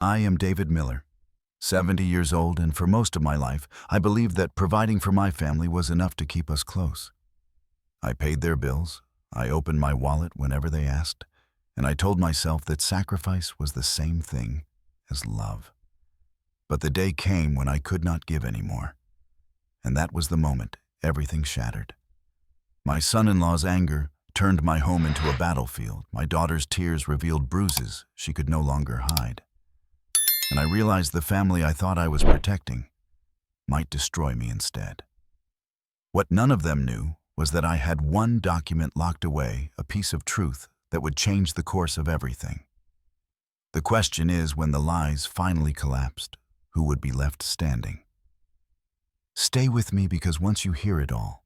I am David Miller, 70 years old, and for most of my life, I believed that providing for my family was enough to keep us close. I paid their bills, I opened my wallet whenever they asked, and I told myself that sacrifice was the same thing as love. But the day came when I could not give anymore, and that was the moment everything shattered. My son-in-law's anger turned my home into a battlefield. My daughter's tears revealed bruises she could no longer hide. And I realized the family I thought I was protecting might destroy me instead. What none of them knew was that I had one document locked away, a piece of truth that would change the course of everything. The question is, when the lies finally collapsed, who would be left standing? Stay with me, because once you hear it all,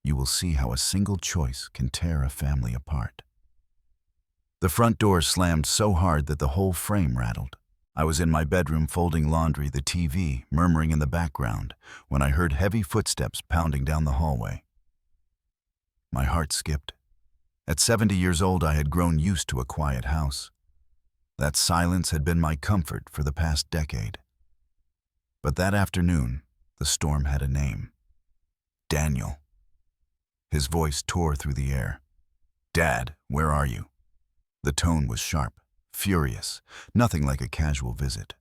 you will see how a single choice can tear a family apart. The front door slammed so hard that the whole frame rattled. I was in my bedroom folding laundry, the TV murmuring in the background, when I heard heavy footsteps pounding down the hallway. My heart skipped. At 70 years old, I had grown used to a quiet house. That silence had been my comfort for the past decade. But that afternoon, the storm had a name. Daniel. His voice tore through the air. "Dad, where are you?" The tone was sharp, furious, nothing like a casual visit.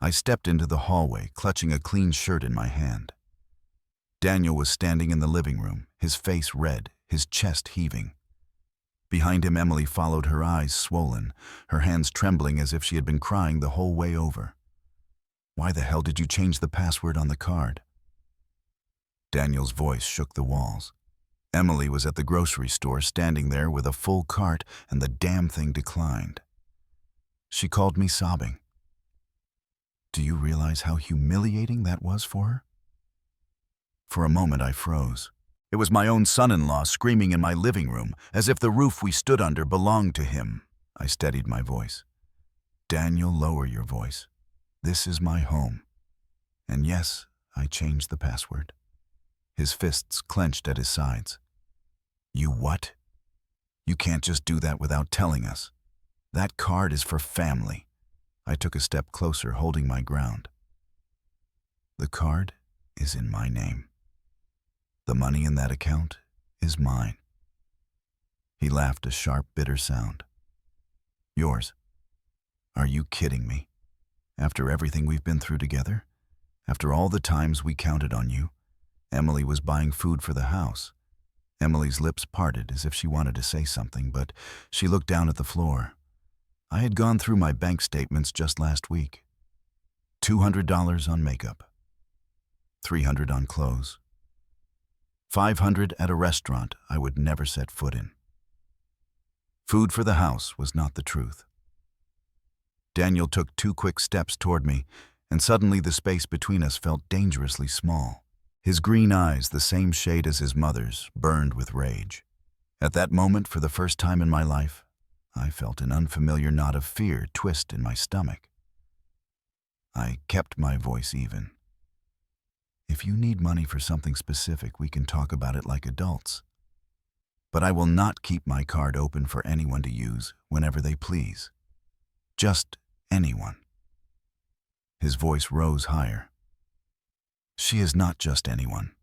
I stepped into the hallway, clutching a clean shirt in my hand. Daniel was standing in the living room, his face red, his chest heaving. Behind him, Emily followed, her eyes swollen, her hands trembling as if she had been crying the whole way over. "Why the hell did you change the password on the card?" Daniel's voice shook the walls. Emily was at the grocery store, standing there with a full cart, and the damn thing declined. She called me sobbing. Do you realize how humiliating that was for her? For a moment, I froze. It was my own son-in-law screaming in my living room, as if the roof we stood under belonged to him. I steadied my voice. "Daniel, lower your voice. This is my home." And yes, I changed the password. His fists clenched at his sides. "You what? You can't just do that without telling us. That card is for family." I took a step closer, holding my ground. "The card is in my name. The money in that account is mine." He laughed, a sharp, bitter sound. "Yours? Are you kidding me? After everything we've been through together? After all the times we counted on you?" Emily was buying food for the house. Emily's lips parted as if she wanted to say something, but she looked down at the floor. I had gone through my bank statements just last week. $200 on makeup. $300 on clothes. $500 at a restaurant I would never set foot in. Food for the house was not the truth. Daniel took 2 quick steps toward me, and suddenly the space between us felt dangerously small. His green eyes, the same shade as his mother's, burned with rage. At that moment, for the first time in my life, I felt an unfamiliar knot of fear twist in my stomach. I kept my voice even. "If you need money for something specific, we can talk about it like adults. But I will not keep my card open for anyone to use whenever they please. Just anyone." His voice rose higher. "She is not just anyone.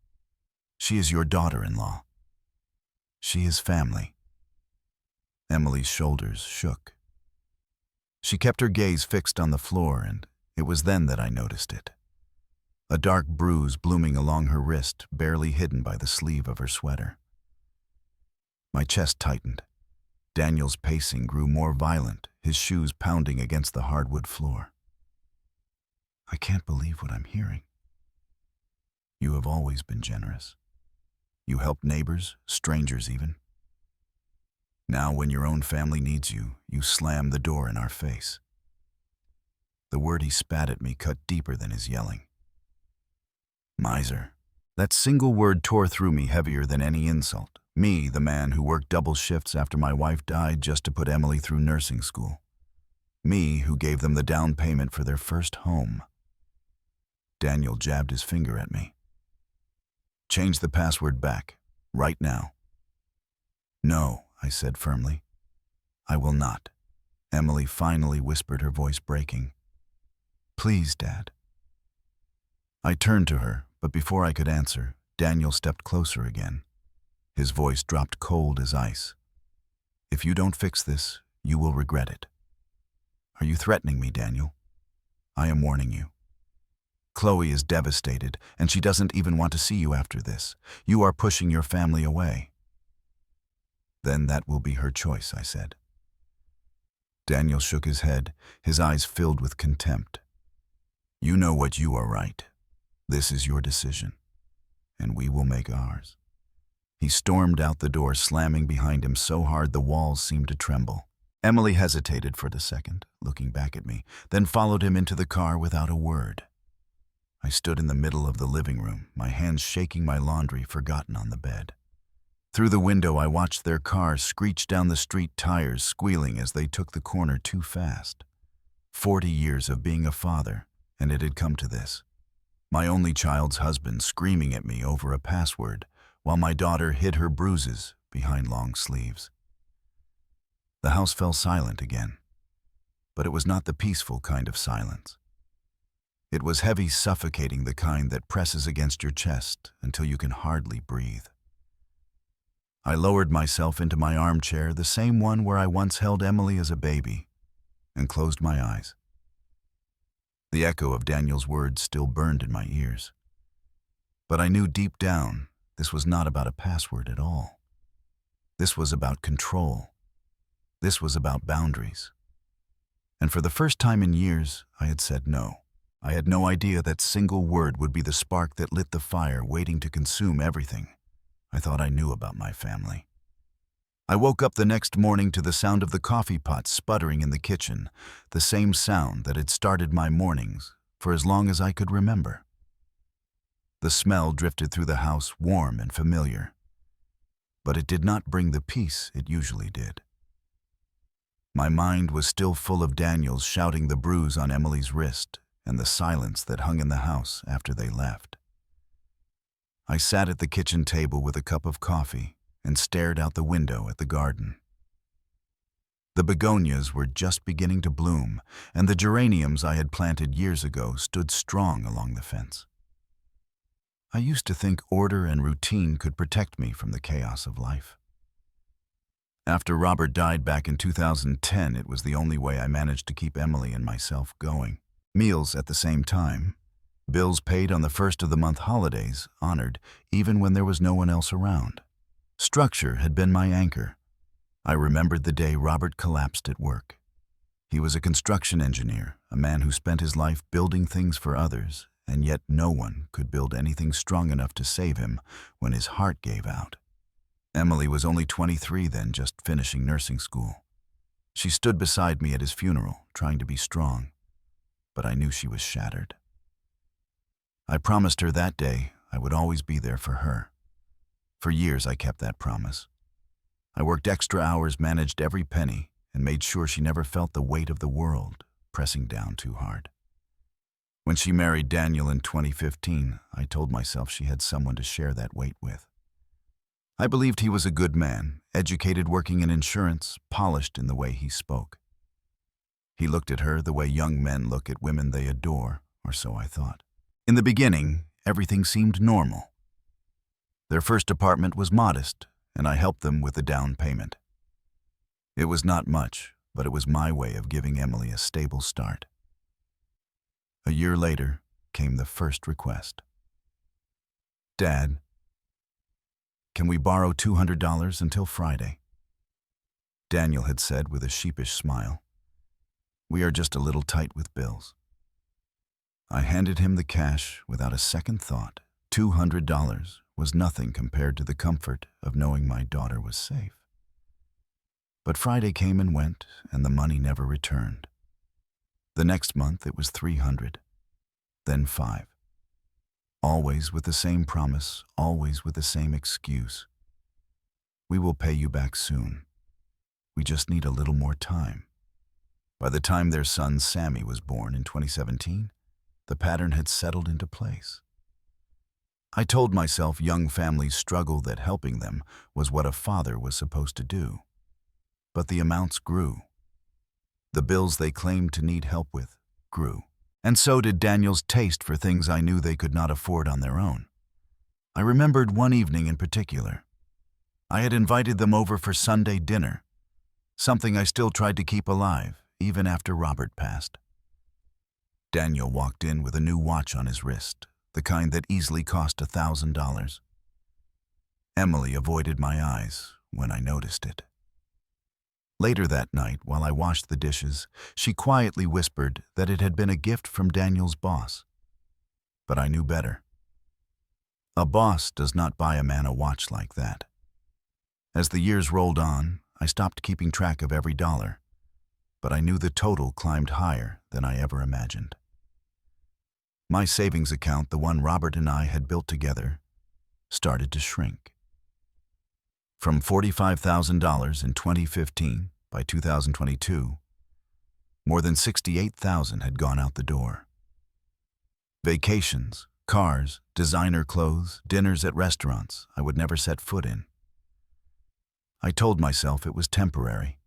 She is your daughter-in-law. She is family." Emily's shoulders shook. She kept her gaze fixed on the floor, and it was then that I noticed it. A dark bruise blooming along her wrist, barely hidden by the sleeve of her sweater. My chest tightened. Daniel's pacing grew more violent, his shoes pounding against the hardwood floor. "I can't believe what I'm hearing. You have always been generous. You helped neighbors, strangers even. Now, when your own family needs you, you slam the door in our face." The word he spat at me cut deeper than his yelling. Miser. That single word tore through me heavier than any insult. Me, the man who worked double shifts after my wife died just to put Emily through nursing school. Me, who gave them the down payment for their first home. Daniel jabbed his finger at me. "Change the password back, right now." "No," I said firmly. "I will not. Emily finally whispered, her voice breaking. "Please, Dad." I turned to her, but before I could answer, Daniel stepped closer again. His voice dropped cold as ice. "If you don't fix this, you will regret it." "Are you threatening me, Daniel?" "I am warning you. Chloe is devastated, and she doesn't even want to see you after this. You are pushing your family away." "Then that will be her choice," I said. Daniel shook his head, his eyes filled with contempt. "You know what you are right. This is your decision, and we will make ours." He stormed out the door, slamming behind him so hard the walls seemed to tremble. Emily hesitated for a second, looking back at me, then followed him into the car without a word. I stood in the middle of the living room, my hands shaking, my laundry forgotten on the bed. Through the window, I watched their car screech down the street, tires squealing as they took the corner too fast. 40 years of being a father, and it had come to this. My only child's husband screaming at me over a password, while my daughter hid her bruises behind long sleeves. The house fell silent again, but it was not the peaceful kind of silence. It was heavy, suffocating, the kind that presses against your chest until you can hardly breathe. I lowered myself into my armchair, the same one where I once held Emily as a baby, and closed my eyes. The echo of Daniel's words still burned in my ears. But I knew deep down this was not about a password at all. This was about control. This was about boundaries. And for the first time in years, I had said no. I had no idea that single word would be the spark that lit the fire waiting to consume everything I thought I knew about my family. I woke up the next morning to the sound of the coffee pot sputtering in the kitchen, the same sound that had started my mornings for as long as I could remember. The smell drifted through the house, warm and familiar, but it did not bring the peace it usually did. My mind was still full of Daniel's shouting, the bruise on Emily's wrist, and the silence that hung in the house after they left. I sat at the kitchen table with a cup of coffee and stared out the window at the garden. The begonias were just beginning to bloom, and the geraniums I had planted years ago stood strong along the fence. I used to think order and routine could protect me from the chaos of life. After Robert died back in 2010, it was the only way I managed to keep Emily and myself going. Meals at the same time, bills paid on the first of the month, holidays honored even when there was no one else around. Structure had been my anchor. I remembered the day Robert collapsed at work. He was a construction engineer, a man who spent his life building things for others, and yet no one could build anything strong enough to save him when his heart gave out. Emily was only 23 then, just finishing nursing school. She stood beside me at his funeral, trying to be strong, but I knew she was shattered. I promised her that day I would always be there for her. For years I kept that promise. I worked extra hours, managed every penny, and made sure she never felt the weight of the world pressing down too hard. When she married Daniel in 2015, I told myself she had someone to share that weight with. I believed he was a good man, educated, working in insurance, polished in the way he spoke. He looked at her the way young men look at women they adore, or so I thought. In the beginning, everything seemed normal. Their first apartment was modest, and I helped them with the down payment. It was not much, but it was my way of giving Emily a stable start. A year later came the first request. "Dad, can we borrow $200 until Friday?" Daniel had said with a sheepish smile. "We are just a little tight with bills." I handed him the cash without a second thought. $200 was nothing compared to the comfort of knowing my daughter was safe. But Friday came and went, and the money never returned. The next month it was $300, then $5. Always with the same promise, always with the same excuse. "We will pay you back soon. We just need a little more time." By the time their son Sammy was born in 2017, the pattern had settled into place. I told myself young families struggled, that helping them was what a father was supposed to do. But the amounts grew. The bills they claimed to need help with grew. And so did Daniel's taste for things I knew they could not afford on their own. I remembered one evening in particular. I had invited them over for Sunday dinner, something I still tried to keep alive, even after Robert passed. Daniel walked in with a new watch on his wrist, the kind that easily cost $1,000. Emily avoided my eyes when I noticed it. Later that night, while I washed the dishes, she quietly whispered that it had been a gift from Daniel's boss. But I knew better. A boss does not buy a man a watch like that. As the years rolled on, I stopped keeping track of every dollar, but I knew the total climbed higher than I ever imagined. My savings account, the one Robert and I had built together, started to shrink. From $45,000 in 2015, by 2022, more than $68,000 had gone out the door. Vacations, cars, designer clothes, dinners at restaurants I would never set foot in. I told myself it was temporary.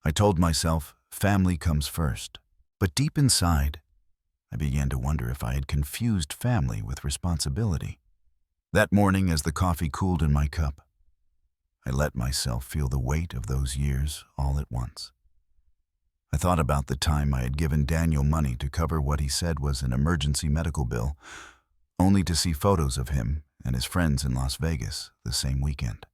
I told myself family comes first. But deep inside, I began to wonder if I had confused family with responsibility. That morning, as the coffee cooled in my cup, I let myself feel the weight of those years all at once. I thought about the time I had given Daniel money to cover what he said was an emergency medical bill, only to see photos of him and his friends in Las Vegas the same weekend.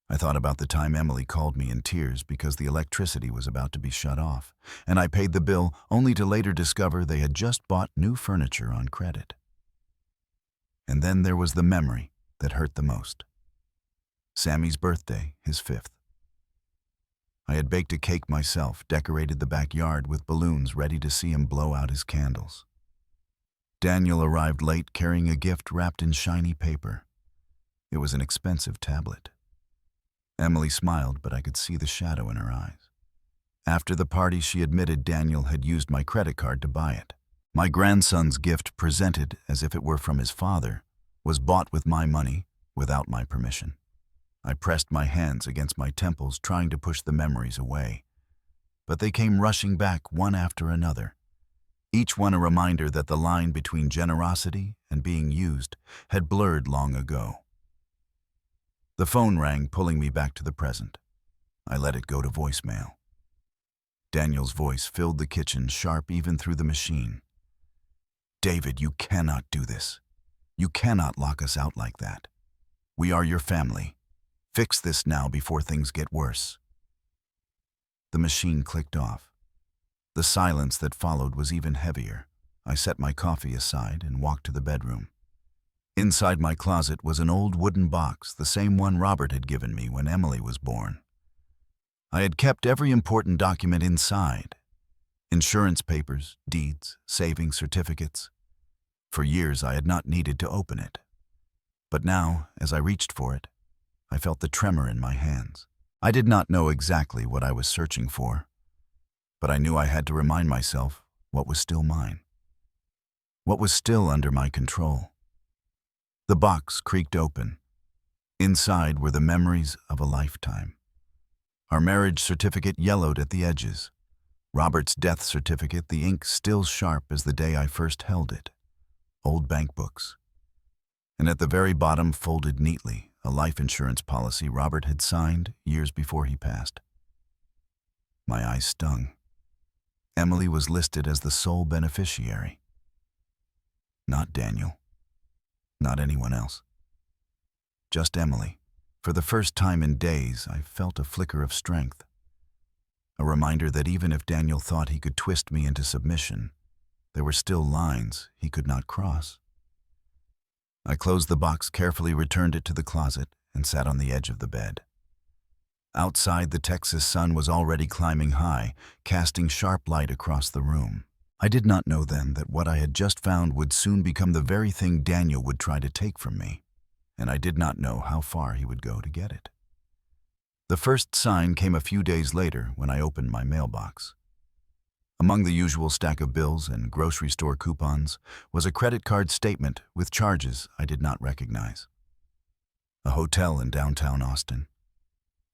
I thought about the time Emily called me in tears because the electricity was about to be shut off, and I paid the bill only to later discover they had just bought new furniture on credit. And then there was the memory that hurt the most. Sammy's birthday, his 5th. I had baked a cake myself, decorated the backyard with balloons ready to see him blow out his candles. Daniel arrived late carrying a gift wrapped in shiny paper. It was an expensive tablet. Emily smiled, but I could see the shadow in her eyes. After the party, she admitted Daniel had used my credit card to buy it. My grandson's gift, presented as if it were from his father, was bought with my money without my permission. I pressed my hands against my temples, trying to push the memories away. But they came rushing back one after another, each one a reminder that the line between generosity and being used had blurred long ago. The phone rang, pulling me back to the present. I let it go to voicemail. Daniel's voice filled the kitchen, sharp even through the machine. "David, you cannot do this. You cannot lock us out like that. We are your family. Fix this now before things get worse." The machine clicked off. The silence that followed was even heavier. I set my coffee aside and walked to the bedroom. Inside my closet was an old wooden box, the same one Robert had given me when Emily was born. I had kept every important document inside: insurance papers, deeds, savings certificates. For years I had not needed to open it. But now, as I reached for it, I felt the tremor in my hands. I did not know exactly what I was searching for, but I knew I had to remind myself what was still mine, what was still under my control. The box creaked open. Inside were the memories of a lifetime. Our marriage certificate yellowed at the edges. Robert's death certificate, the ink still sharp as the day I first held it. Old bank books. And at the very bottom, folded neatly, a life insurance policy Robert had signed years before he passed. My eyes stung. Emily was listed as the sole beneficiary. Not Daniel. Not anyone else. Just Emily. For the first time in days, I felt a flicker of strength. A reminder that even if Daniel thought he could twist me into submission, there were still lines he could not cross. I closed the box carefully, returned it to the closet, and sat on the edge of the bed. Outside, the Texas sun was already climbing high, casting sharp light across the room. I did not know then that what I had just found would soon become the very thing Daniel would try to take from me, and I did not know how far he would go to get it. The first sign came a few days later when I opened my mailbox. Among the usual stack of bills and grocery store coupons was a credit card statement with charges I did not recognize. A hotel in downtown Austin.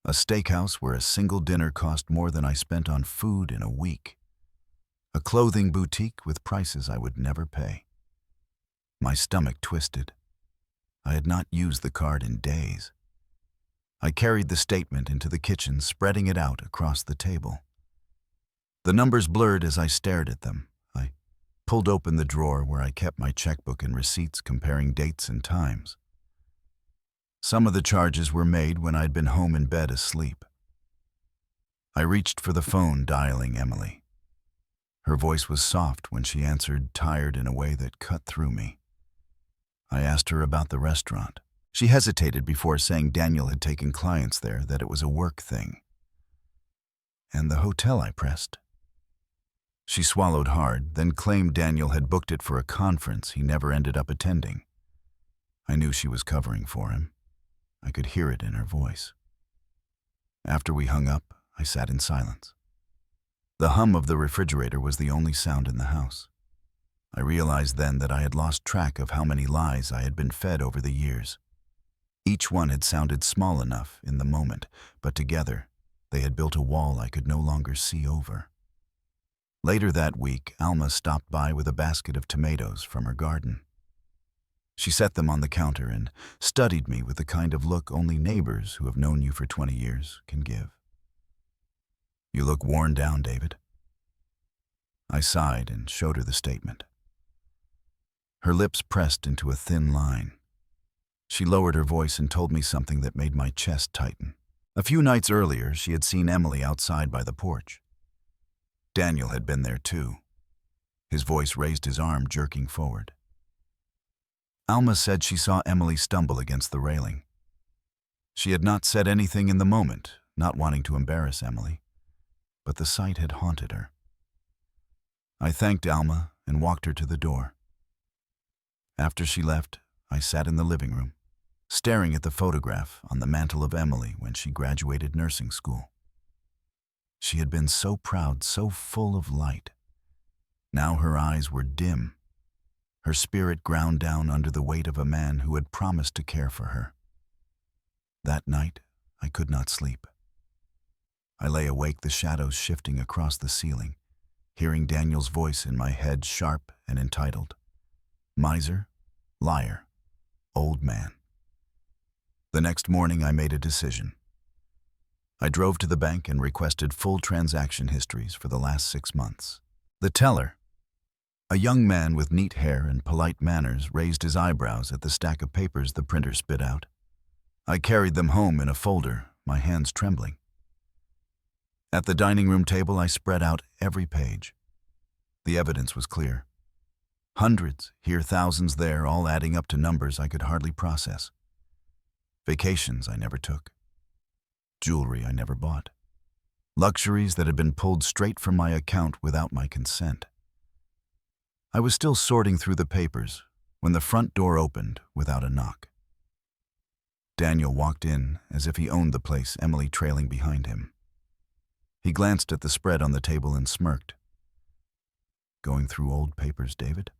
A steakhouse where a single dinner cost more than I spent on food in a week. A clothing boutique with prices I would never pay. My stomach twisted. I had not used the card in days. I carried the statement into the kitchen, spreading it out across the table. The numbers blurred as I stared at them. I pulled open the drawer where I kept my checkbook and receipts, comparing dates and times. Some of the charges were made when I'd been home in bed asleep. I reached for the phone, dialing Emily. Her voice was soft when she answered, tired in a way that cut through me. I asked her about the restaurant. She hesitated before saying Daniel had taken clients there, that it was a work thing. And the hotel, I pressed. She swallowed hard, then claimed Daniel had booked it for a conference he never ended up attending. I knew she was covering for him. I could hear it in her voice. After we hung up, I sat in silence. The hum of the refrigerator was the only sound in the house. I realized then that I had lost track of how many lies I had been fed over the years. Each one had sounded small enough in the moment, but together, they had built a wall I could no longer see over. Later that week, Alma stopped by with a basket of tomatoes from her garden. She set them on the counter and studied me with the kind of look only neighbors who have known you for 20 years can give. "You look worn down, David." I sighed and showed her the statement. Her lips pressed into a thin line. She lowered her voice and told me something that made my chest tighten. A few nights earlier, she had seen Emily outside by the porch. Daniel had been there too. His voice raised his arm, jerking forward. Alma said she saw Emily stumble against the railing. She had not said anything in the moment, not wanting to embarrass Emily, but the sight had haunted her. I thanked Alma and walked her to the door. After she left, I sat in the living room, staring at the photograph on the mantel of Emily when she graduated nursing school. She had been so proud, so full of light. Now her eyes were dim. Her spirit ground down under the weight of a man who had promised to care for her. That night, I could not sleep. I lay awake, the shadows shifting across the ceiling, hearing Daniel's voice in my head, sharp and entitled. Miser, liar, old man. The next morning, I made a decision. I drove to the bank and requested full transaction histories for the last 6 months. The teller, a young man with neat hair and polite manners, raised his eyebrows at the stack of papers the printer spit out. I carried them home in a folder, my hands trembling. At the dining room table, I spread out every page. The evidence was clear. Hundreds, here thousands there, all adding up to numbers I could hardly process. Vacations I never took. Jewelry I never bought. Luxuries that had been pulled straight from my account without my consent. I was still sorting through the papers when the front door opened without a knock. Daniel walked in as if he owned the place, Emily trailing behind him. He glanced at the spread on the table and smirked. "Going through old papers, David?"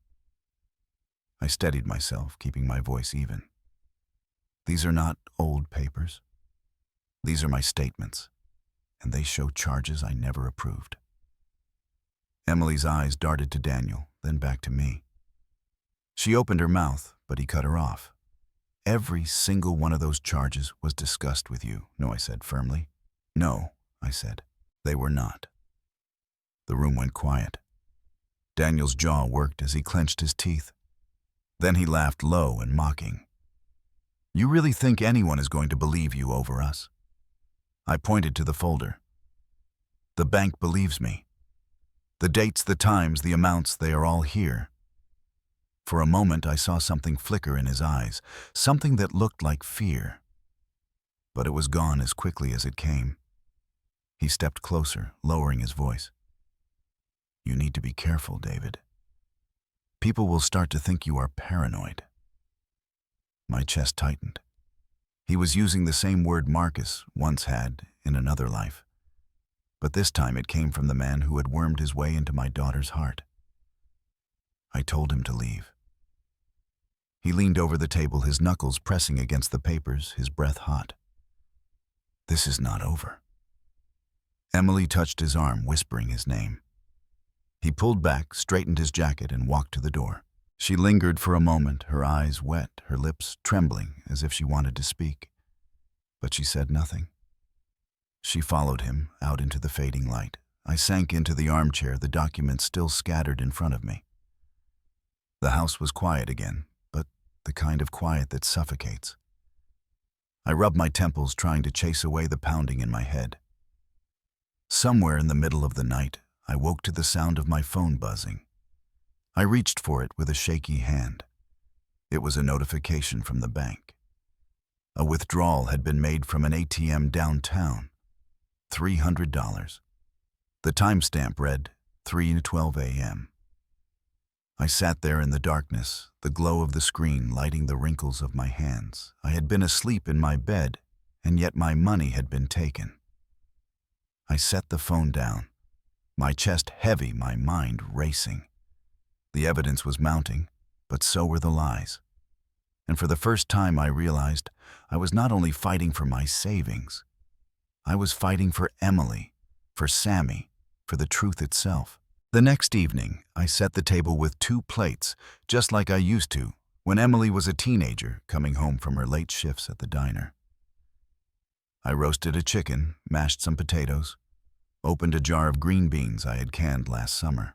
I steadied myself, keeping my voice even. "These are not old papers. These are my statements, and they show charges I never approved." Emily's eyes darted to Daniel, then back to me. She opened her mouth, but he cut her off. "Every single one of those charges was discussed with you," I said firmly. "No," I said, "they were not." The room went quiet. Daniel's jaw worked as he clenched his teeth. Then he laughed low and mocking. "You really think anyone is going to believe you over us?" I pointed to the folder. "The bank believes me. The dates, the times, the amounts, they are all here." For a moment, I saw something flicker in his eyes, something that looked like fear. But it was gone as quickly as it came. He stepped closer, lowering his voice. "You need to be careful, David. People will start to think you are paranoid." My chest tightened. He was using the same word Marcus once had in another life. But this time it came from the man who had wormed his way into my daughter's heart. I told him to leave. He leaned over the table, his knuckles pressing against the papers, his breath hot. This is not over. Emily touched his arm, whispering his name. He pulled back, straightened his jacket, and walked to the door. She lingered for a moment, her eyes wet, her lips trembling as if she wanted to speak. But she said nothing. She followed him out into the fading light. I sank into the armchair, the documents still scattered in front of me. The house was quiet again, but the kind of quiet that suffocates. I rubbed my temples, trying to chase away the pounding in my head. Somewhere in the middle of the night, I woke to the sound of my phone buzzing. I reached for it with a shaky hand. It was a notification from the bank. A withdrawal had been made from an ATM downtown. $300. The timestamp read 3:12 a.m. I sat there in the darkness, the glow of the screen lighting the wrinkles of my hands. I had been asleep in my bed, and yet my money had been taken. I set the phone down, my chest heavy, my mind racing. The evidence was mounting, but so were the lies. And for the first time I realized I was not only fighting for my savings, I was fighting for Emily, for Sammy, for the truth itself. The next evening, I set the table with 2 plates, just like I used to when Emily was a teenager coming home from her late shifts at the diner. I roasted a chicken, mashed some potatoes, opened a jar of green beans I had canned last summer.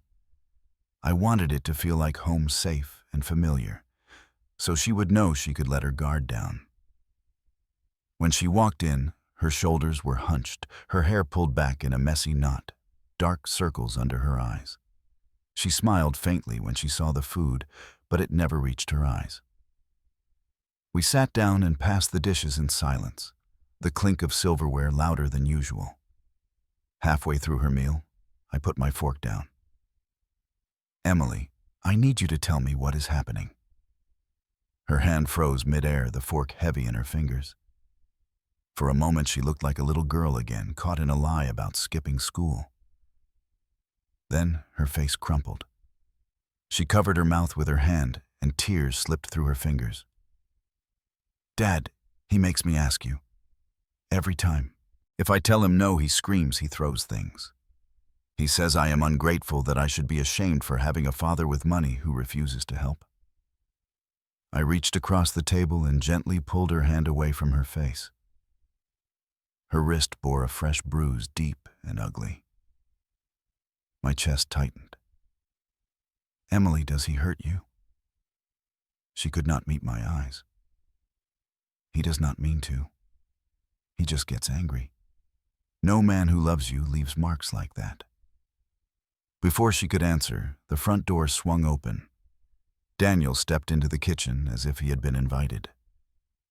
I wanted it to feel like home, safe and familiar, so she would know she could let her guard down. When she walked in, her shoulders were hunched, her hair pulled back in a messy knot, dark circles under her eyes. She smiled faintly when she saw the food, but it never reached her eyes. We sat down and passed the dishes in silence, the clink of silverware louder than usual. Halfway through her meal, I put my fork down. "Emily, I need you to tell me what is happening." Her hand froze midair, the fork heavy in her fingers. For a moment she looked like a little girl again, caught in a lie about skipping school. Then her face crumpled. She covered her mouth with her hand, and tears slipped through her fingers. "Dad, he makes me ask you. Every time. If I tell him no, he screams, he throws things. He says I am ungrateful, that I should be ashamed for having a father with money who refuses to help." I reached across the table and gently pulled her hand away from her face. Her wrist bore a fresh bruise, deep and ugly. My chest tightened. "Emily, does he hurt you?" She could not meet my eyes. "He does not mean to. He just gets angry. No man who loves you leaves marks like that." Before she could answer, the front door swung open. Daniel stepped into the kitchen as if he had been invited.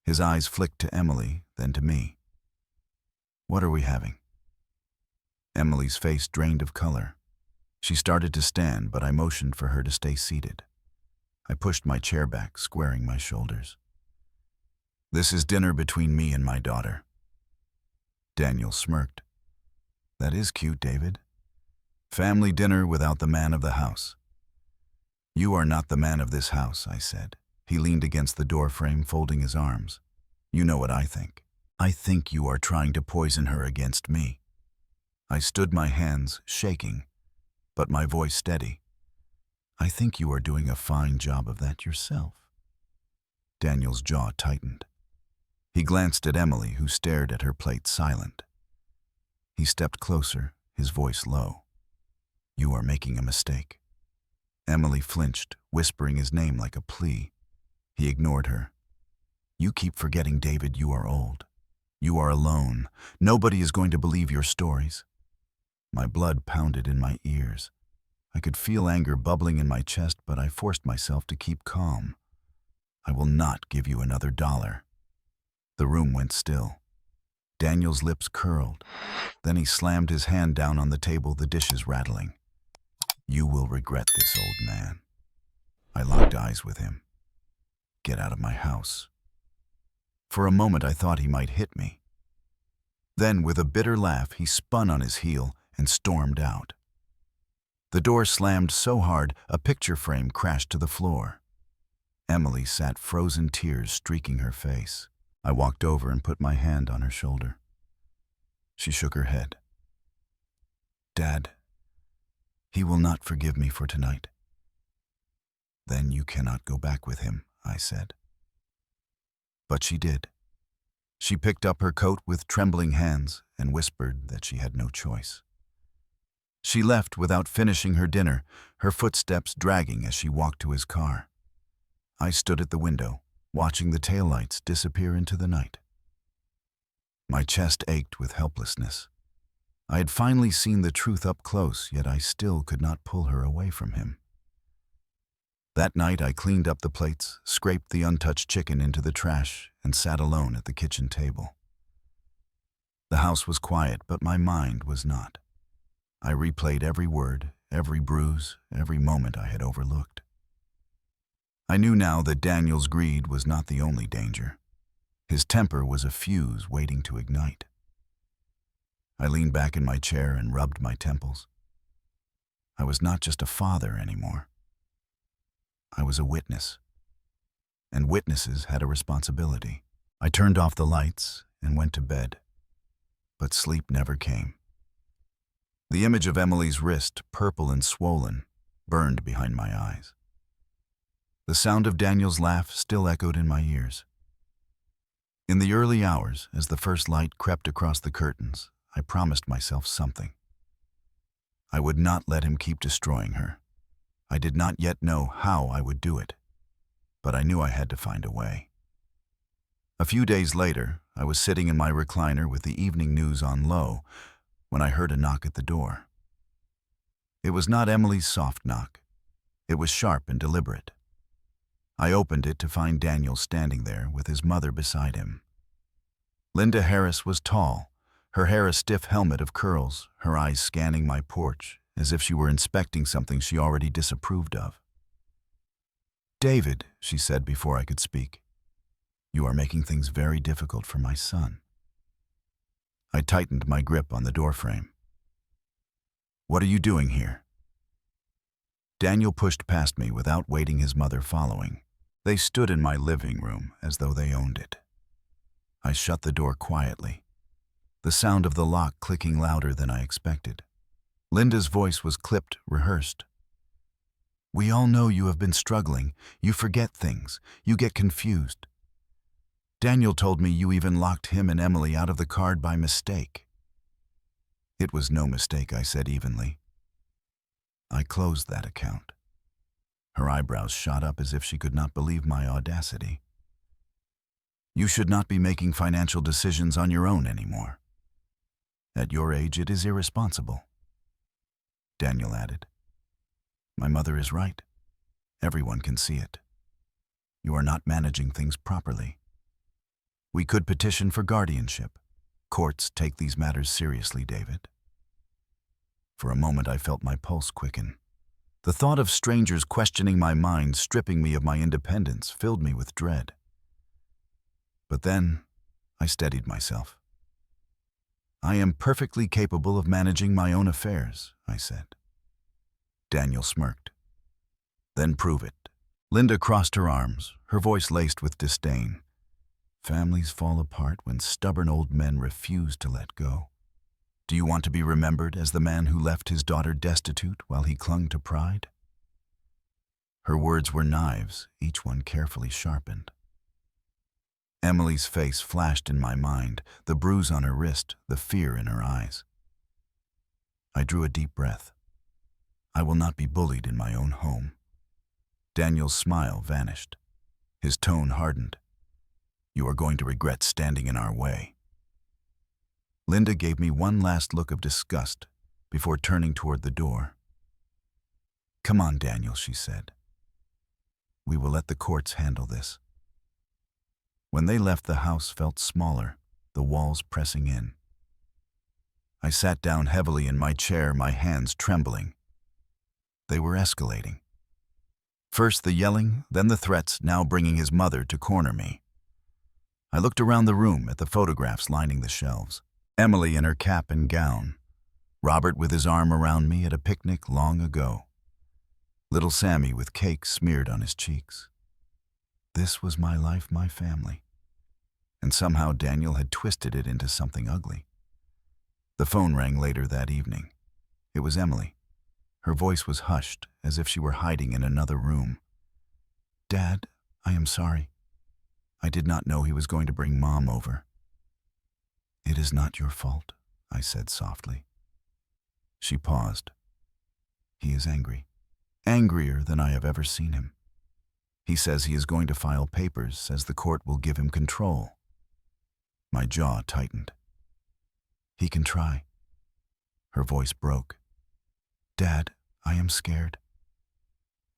His eyes flicked to Emily, then to me. "What are we having?" Emily's face drained of color. She started to stand, but I motioned for her to stay seated. I pushed my chair back, squaring my shoulders. "This is dinner between me and my daughter." Daniel smirked. "That is cute, David. Family dinner without the man of the house." "You are not the man of this house," I said. He leaned against the door frame, folding his arms. "You know what I think. I think you are trying to poison her against me." I stood, my hands shaking, but my voice steady. "I think you are doing a fine job of that yourself." Daniel's jaw tightened. He glanced at Emily, who stared at her plate, silent. He stepped closer, his voice low. "You are making a mistake." Emily flinched, whispering his name like a plea. He ignored her. "You keep forgetting, David, you are old. You are alone. Nobody is going to believe your stories." My blood pounded in my ears. I could feel anger bubbling in my chest, but I forced myself to keep calm. "I will not give you another dollar." The room went still. Daniel's lips curled. Then he slammed his hand down on the table, the dishes rattling. "You will regret this, old man." I locked eyes with him. "Get out of my house." For a moment I thought he might hit me. Then, with a bitter laugh, he spun on his heel and stormed out. The door slammed so hard, a picture frame crashed to the floor. Emily sat, frozen tears streaking her face. I walked over and put my hand on her shoulder. She shook her head. Dad, he will not forgive me for tonight. Then you cannot go back with him, I said. But she did. She picked up her coat with trembling hands and whispered that she had no choice. She left without finishing her dinner, her footsteps dragging as she walked to his car. I stood at the window, watching the taillights disappear into the night. My chest ached with helplessness. I had finally seen the truth up close, yet I still could not pull her away from him. That night I cleaned up the plates, scraped the untouched chicken into the trash, and sat alone at the kitchen table. The house was quiet, but my mind was not. I replayed every word, every bruise, every moment I had overlooked. I knew now that Daniel's greed was not the only danger. His temper was a fuse waiting to ignite. I leaned back in my chair and rubbed my temples. I was not just a father anymore. I was a witness. And witnesses had a responsibility. I turned off the lights and went to bed. But sleep never came. The image of Emily's wrist, purple and swollen, burned behind my eyes. The sound of Daniel's laugh still echoed in my ears. In the early hours, as the first light crept across the curtains, I promised myself something. I would not let him keep destroying her. I did not yet know how I would do it, but I knew I had to find a way. A few days later, I was sitting in my recliner with the evening news on low when I heard a knock at the door. It was not Emily's soft knock. It was sharp and deliberate. I opened it to find Daniel standing there with his mother beside him. Linda Harris was tall, her hair a stiff helmet of curls, her eyes scanning my porch as if she were inspecting something she already disapproved of. "David," she said before I could speak, "you are making things very difficult for my son." I tightened my grip on the doorframe. "What are you doing here?" Daniel pushed past me without waiting, his mother following. They stood in my living room as though they owned it. I shut the door quietly, the sound of the lock clicking louder than I expected. Linda's voice was clipped, rehearsed. "We all know you have been struggling. You forget things. You get confused. Daniel told me you even locked him and Emily out of the card by mistake." "It was no mistake," I said evenly. "I closed that account." Her eyebrows shot up as if she could not believe my audacity. "You should not be making financial decisions on your own anymore. At your age, it is irresponsible." Daniel added, "My mother is right. Everyone can see it. You are not managing things properly. We could petition for guardianship. Courts take these matters seriously, David." For a moment I felt my pulse quicken. The thought of strangers questioning my mind, stripping me of my independence, filled me with dread. But then I steadied myself. "I am perfectly capable of managing my own affairs," I said. Daniel smirked. "Then prove it." Linda crossed her arms, her voice laced with disdain. "Families fall apart when stubborn old men refuse to let go. Do you want to be remembered as the man who left his daughter destitute while he clung to pride?" Her words were knives, each one carefully sharpened. Emily's face flashed in my mind, the bruise on her wrist, the fear in her eyes. I drew a deep breath. I will not be bullied in my own home. Daniel's smile vanished. His tone hardened. "You are going to regret standing in our way." Linda gave me one last look of disgust before turning toward the door. "Come on, Daniel," she said. "We will let the courts handle this." When they left, the house felt smaller, the walls pressing in. I sat down heavily in my chair, my hands trembling. They were escalating. First the yelling, then the threats, now bringing his mother to corner me. I looked around the room at the photographs lining the shelves. Emily in her cap and gown. Robert with his arm around me at a picnic long ago. Little Sammy with cake smeared on his cheeks. This was my life, my family. And somehow Daniel had twisted it into something ugly. The phone rang later that evening. It was Emily. Her voice was hushed, as if she were hiding in another room. "Dad, I am sorry. I did not know he was going to bring Mom over." "It is not your fault," I said softly. She paused. "He is angry. Angrier than I have ever seen him. He says he is going to file papers, says the court will give him control." My jaw tightened. "He can try." Her voice broke. "Dad, I am scared."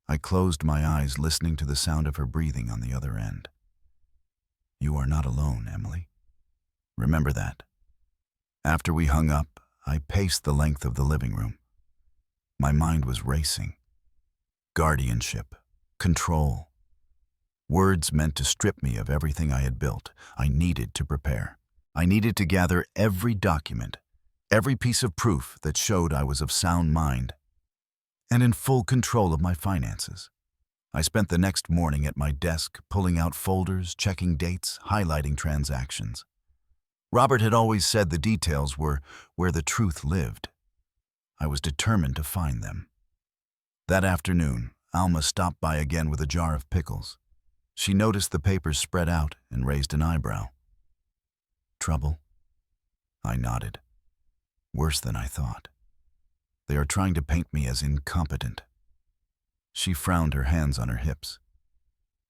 I closed my eyes, listening to the sound of her breathing on the other end. "You are not alone, Emily. Remember that." After we hung up, I paced the length of the living room. My mind was racing. Guardianship, control. Words meant to strip me of everything I had built. I needed to prepare. I needed to gather every document, every piece of proof that showed I was of sound mind and in full control of my finances. I spent the next morning at my desk, pulling out folders, checking dates, highlighting transactions. Robert had always said the details were where the truth lived. I was determined to find them. That afternoon, Alma stopped by again with a jar of pickles. She noticed the papers spread out and raised an eyebrow. "Trouble?" I nodded. "Worse than I thought. They are trying to paint me as incompetent." She frowned, her hands on her hips.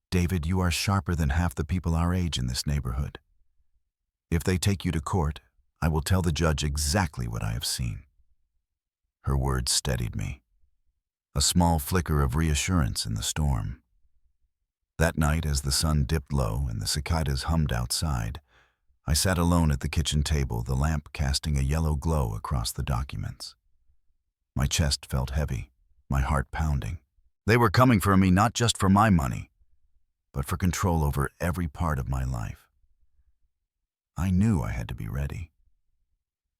"David, you are sharper than half the people our age in this neighborhood. If they take you to court, I will tell the judge exactly what I have seen." Her words steadied me. A small flicker of reassurance in the storm. That night, as the sun dipped low and the cicadas hummed outside, I sat alone at the kitchen table, the lamp casting a yellow glow across the documents. My chest felt heavy, my heart pounding. They were coming for me not just for my money, but for control over every part of my life. I knew I had to be ready.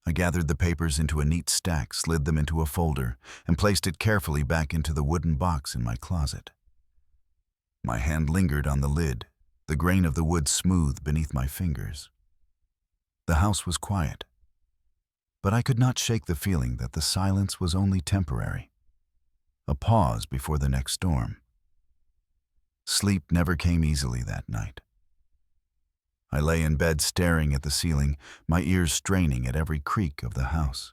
I gathered the papers into a neat stack, slid them into a folder, and placed it carefully back into the wooden box in my closet. My hand lingered on the lid, the grain of the wood smooth beneath my fingers. The house was quiet, but I could not shake the feeling that the silence was only temporary, a pause before the next storm. Sleep never came easily that night. I lay in bed staring at the ceiling, my ears straining at every creak of the house.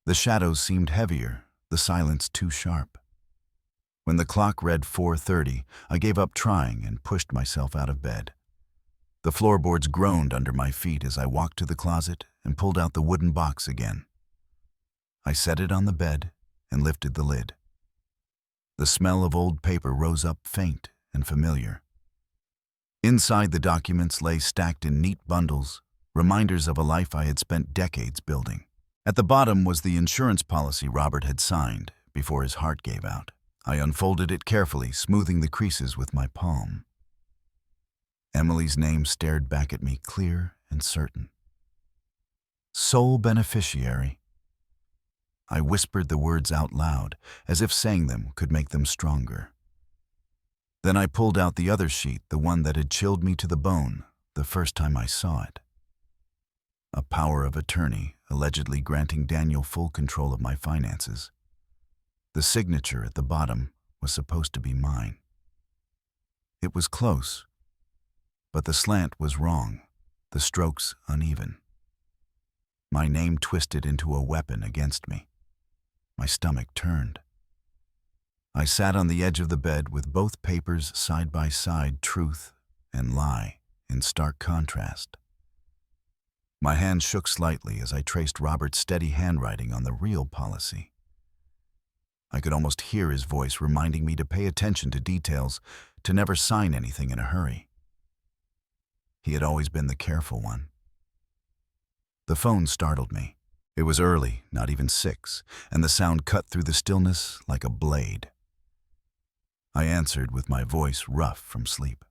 The shadows seemed heavier, the silence too sharp. When the clock read 4:30, I gave up trying and pushed myself out of bed. The floorboards groaned under my feet as I walked to the closet and pulled out the wooden box again. I set it on the bed and lifted the lid. The smell of old paper rose up faint and familiar. Inside, the documents lay stacked in neat bundles, reminders of a life I had spent decades building. At the bottom was the insurance policy Robert had signed before his heart gave out. I unfolded it carefully, smoothing the creases with my palm. Emily's name stared back at me, clear and certain. Sole beneficiary. I whispered the words out loud, as if saying them could make them stronger. Then I pulled out the other sheet, the one that had chilled me to the bone the first time I saw it. A power of attorney, allegedly granting Daniel full control of my finances. The signature at the bottom was supposed to be mine. It was close, but the slant was wrong, the strokes uneven. My name twisted into a weapon against me. My stomach turned. I sat on the edge of the bed with both papers side by side, truth and lie in stark contrast. My hand shook slightly as I traced Robert's steady handwriting on the real policy. I could almost hear his voice reminding me to pay attention to details, to never sign anything in a hurry. He had always been the careful one. The phone startled me. It was early, not even 6, and the sound cut through the stillness like a blade. I answered with my voice rough from sleep.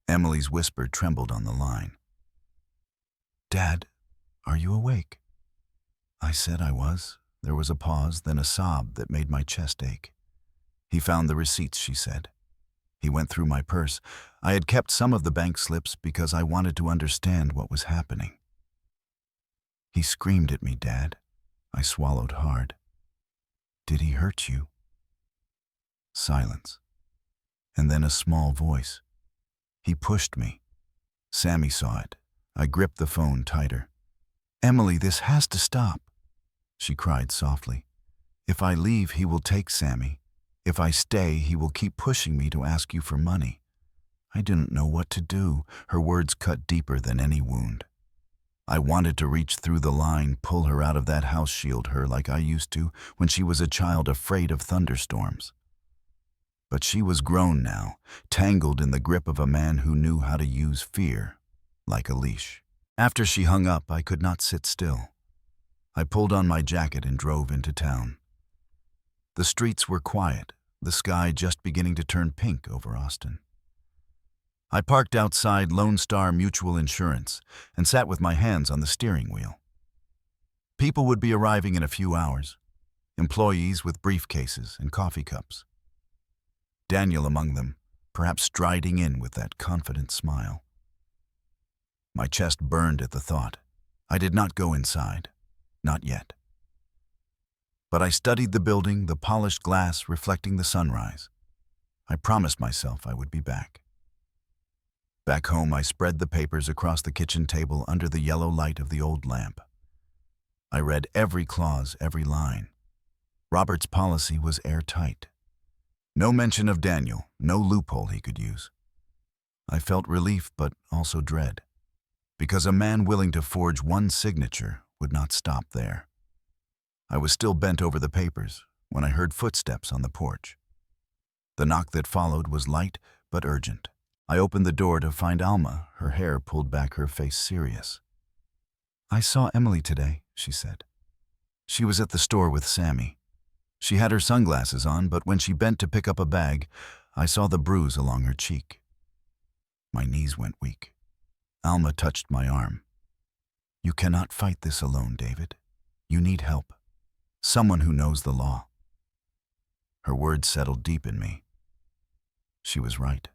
Emily's whisper trembled on the line. "Dad, are you awake?" I said I was. There was a pause, then a sob that made my chest ache. "He found the receipts," she said. "He went through my purse. I had kept some of the bank slips because I wanted to understand what was happening." He screamed at me, Dad. I swallowed hard. Did he hurt you? Silence. And then a small voice. He pushed me. Sammy saw it. I gripped the phone tighter. Emily, this has to stop, she cried softly. If I leave, he will take Sammy. If I stay, he will keep pushing me to ask you for money. I didn't know what to do. Her words cut deeper than any wound. I wanted to reach through the line, pull her out of that house, shield her like I used to when she was a child afraid of thunderstorms. But she was grown now, tangled in the grip of a man who knew how to use fear like a leash. After she hung up, I could not sit still. I pulled on my jacket and drove into town. The streets were quiet, the sky just beginning to turn pink over Austin. I parked outside Lone Star Mutual Insurance and sat with my hands on the steering wheel. People would be arriving in a few hours, employees with briefcases and coffee cups. Daniel among them, perhaps striding in with that confident smile. My chest burned at the thought. I did not go inside, not yet. But I studied the building, the polished glass reflecting the sunrise. I promised myself I would be back. Back home, I spread the papers across the kitchen table under the yellow light of the old lamp. I read every clause, every line. Robert's policy was airtight. No mention of Daniel, no loophole he could use. I felt relief, but also dread, because a man willing to forge one signature would not stop there. I was still bent over the papers when I heard footsteps on the porch. The knock that followed was light but urgent. I opened the door to find Alma, her hair pulled back, her face serious. I saw Emily today, she said. She was at the store with Sammy. She had her sunglasses on, but when she bent to pick up a bag, I saw the bruise along her cheek. My knees went weak. Alma touched my arm. You cannot fight this alone, David. You need help. Someone who knows the law. Her words settled deep in me. She was right.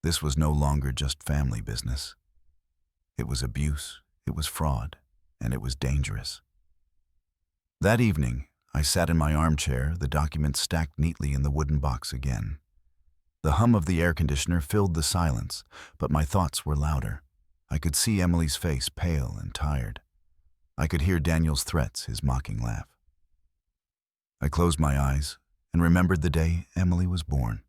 This was no longer just family business. It was abuse, it was fraud, and it was dangerous. That evening, I sat in my armchair, the documents stacked neatly in the wooden box again. The hum of the air conditioner filled the silence, but my thoughts were louder. I could see Emily's face, pale and tired. I could hear Daniel's threats, his mocking laugh. I closed my eyes and remembered the day Emily was born.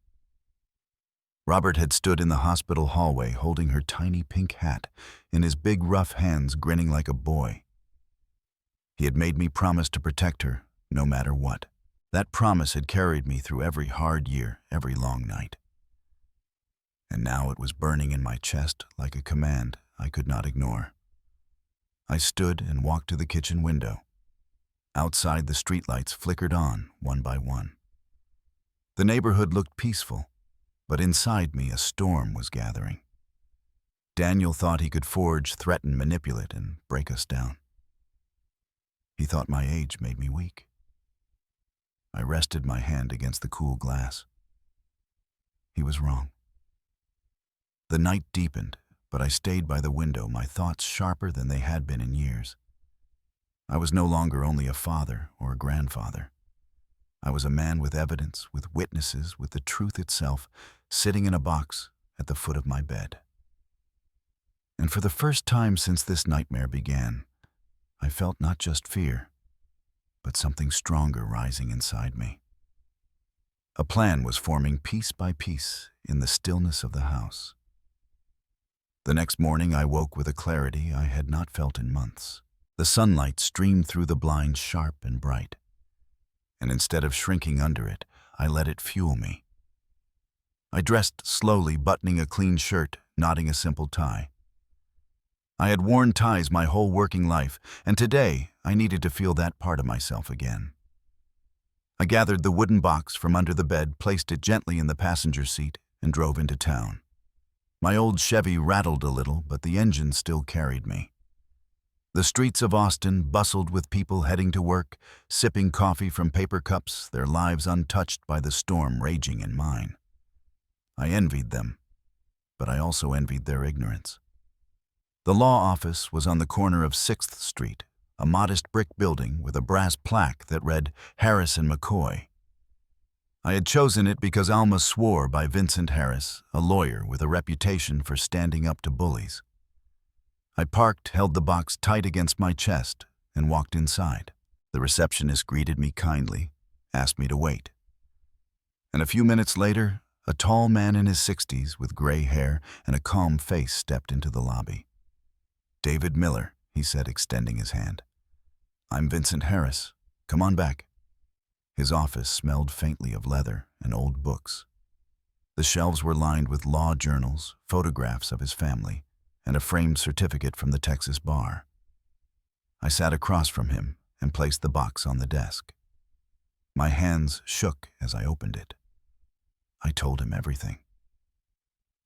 Robert had stood in the hospital hallway holding her tiny pink hat in his big rough hands, grinning like a boy. He had made me promise to protect her, no matter what. That promise had carried me through every hard year, every long night. And now it was burning in my chest like a command I could not ignore. I stood and walked to the kitchen window. Outside, the streetlights flickered on, one by one. The neighborhood looked peaceful, but inside me a storm was gathering. Daniel thought he could forge, threaten, manipulate, and break us down. He thought my age made me weak. I rested my hand against the cool glass. He was wrong. The night deepened, but I stayed by the window, my thoughts sharper than they had been in years. I was no longer only a father or a grandfather. I was a man with evidence, with witnesses, with the truth itself, sitting in a box at the foot of my bed. And for the first time since this nightmare began, I felt not just fear, but something stronger rising inside me. A plan was forming piece by piece in the stillness of the house. The next morning I woke with a clarity I had not felt in months. The sunlight streamed through the blinds sharp and bright, and instead of shrinking under it, I let it fuel me. I dressed slowly, buttoning a clean shirt, knotting a simple tie. I had worn ties my whole working life, and today I needed to feel that part of myself again. I gathered the wooden box from under the bed, placed it gently in the passenger seat, and drove into town. My old Chevy rattled a little, but the engine still carried me. The streets of Austin bustled with people heading to work, sipping coffee from paper cups, their lives untouched by the storm raging in mine. I envied them, but I also envied their ignorance. The law office was on the corner of 6th Street, a modest brick building with a brass plaque that read Harris and McCoy. I had chosen it because Alma swore by Vincent Harris, a lawyer with a reputation for standing up to bullies. I parked, held the box tight against my chest, and walked inside. The receptionist greeted me kindly, asked me to wait. And a few minutes later, a tall man in his 60s with gray hair and a calm face stepped into the lobby. "David Miller," he said, extending his hand. "I'm Vincent Harris. Come on back." His office smelled faintly of leather and old books. The shelves were lined with law journals, photographs of his family, and a framed certificate from the Texas bar. I sat across from him and placed the box on the desk. My hands shook as I opened it. I told him everything.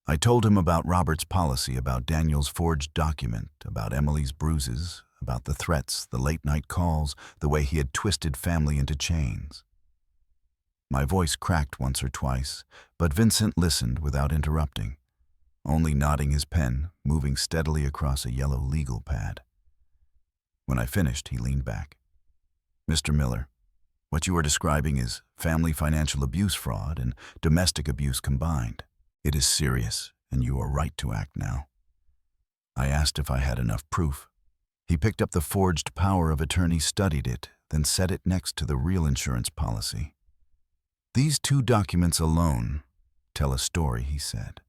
I told him about Robert's policy, about Daniel's forged document, about Emily's bruises, about the threats, the late-night calls, the way he had twisted family into chains. My voice cracked once or twice, but Vincent listened without interrupting, only nodding his pen, moving steadily across a yellow legal pad. When I finished, he leaned back. "Mr. Miller, what you are describing is family financial abuse fraud and domestic abuse combined. It is serious, and you are right to act now." I asked if I had enough proof. He picked up the forged power of attorney, studied it, then set it next to the real insurance policy. "These two documents alone tell a story," he said.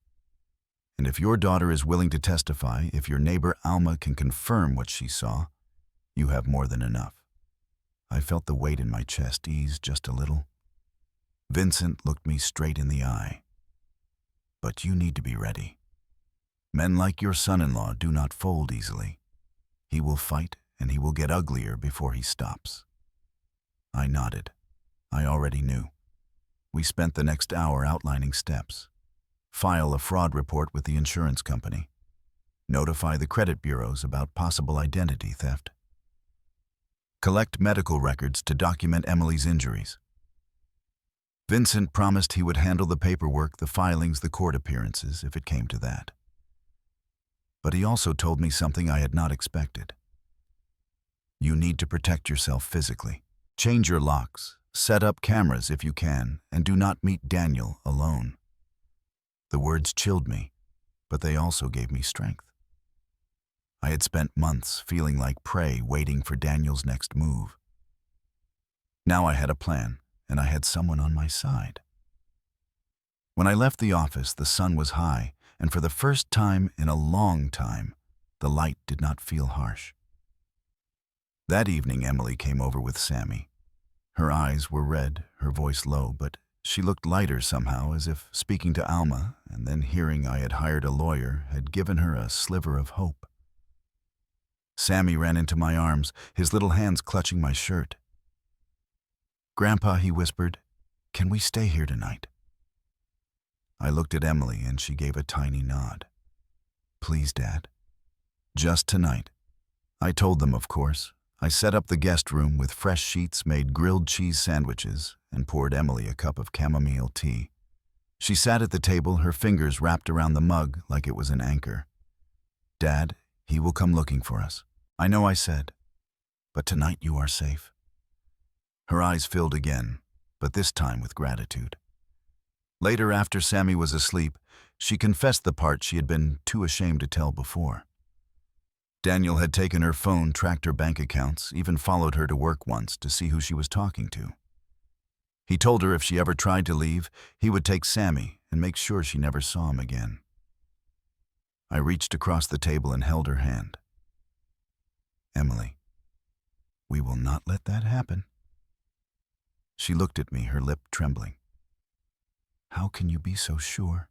"And if your daughter is willing to testify, if your neighbor Alma can confirm what she saw, you have more than enough." I felt the weight in my chest ease just a little. Vincent looked me straight in the eye. "But you need to be ready. Men like your son-in-law do not fold easily. He will fight, and he will get uglier before he stops." I nodded. I already knew. We spent the next hour outlining steps. File a fraud report with the insurance company. Notify the credit bureaus about possible identity theft. Collect medical records to document Emily's injuries. Vincent promised he would handle the paperwork, the filings, the court appearances, if it came to that. But he also told me something I had not expected. "You need to protect yourself physically. Change your locks, set up cameras if you can, and do not meet Daniel alone." The words chilled me, but they also gave me strength. I had spent months feeling like prey, waiting for Daniel's next move. Now I had a plan, and I had someone on my side. When I left the office, the sun was high, and for the first time in a long time, the light did not feel harsh. That evening, Emily came over with Sammy. Her eyes were red, her voice low, but she looked lighter somehow, as if speaking to Alma, and then hearing I had hired a lawyer, had given her a sliver of hope. Sammy ran into my arms, his little hands clutching my shirt. "Grandpa," he whispered, "can we stay here tonight?" I looked at Emily, and she gave a tiny nod. "Please, Dad." "Just tonight." I told them, of course. I set up the guest room with fresh sheets, made grilled cheese sandwiches, and poured Emily a cup of chamomile tea. She sat at the table, her fingers wrapped around the mug like it was an anchor. "Dad, he will come looking for us." "I know," I said, "but tonight you are safe." Her eyes filled again, but this time with gratitude. Later, after Sammy was asleep, she confessed the part she had been too ashamed to tell before. Daniel had taken her phone, tracked her bank accounts, even followed her to work once to see who she was talking to. He told her if she ever tried to leave, he would take Sammy and make sure she never saw him again. I reached across the table and held her hand. "Emily, we will not let that happen." She looked at me, her lip trembling. "How can you be so sure?"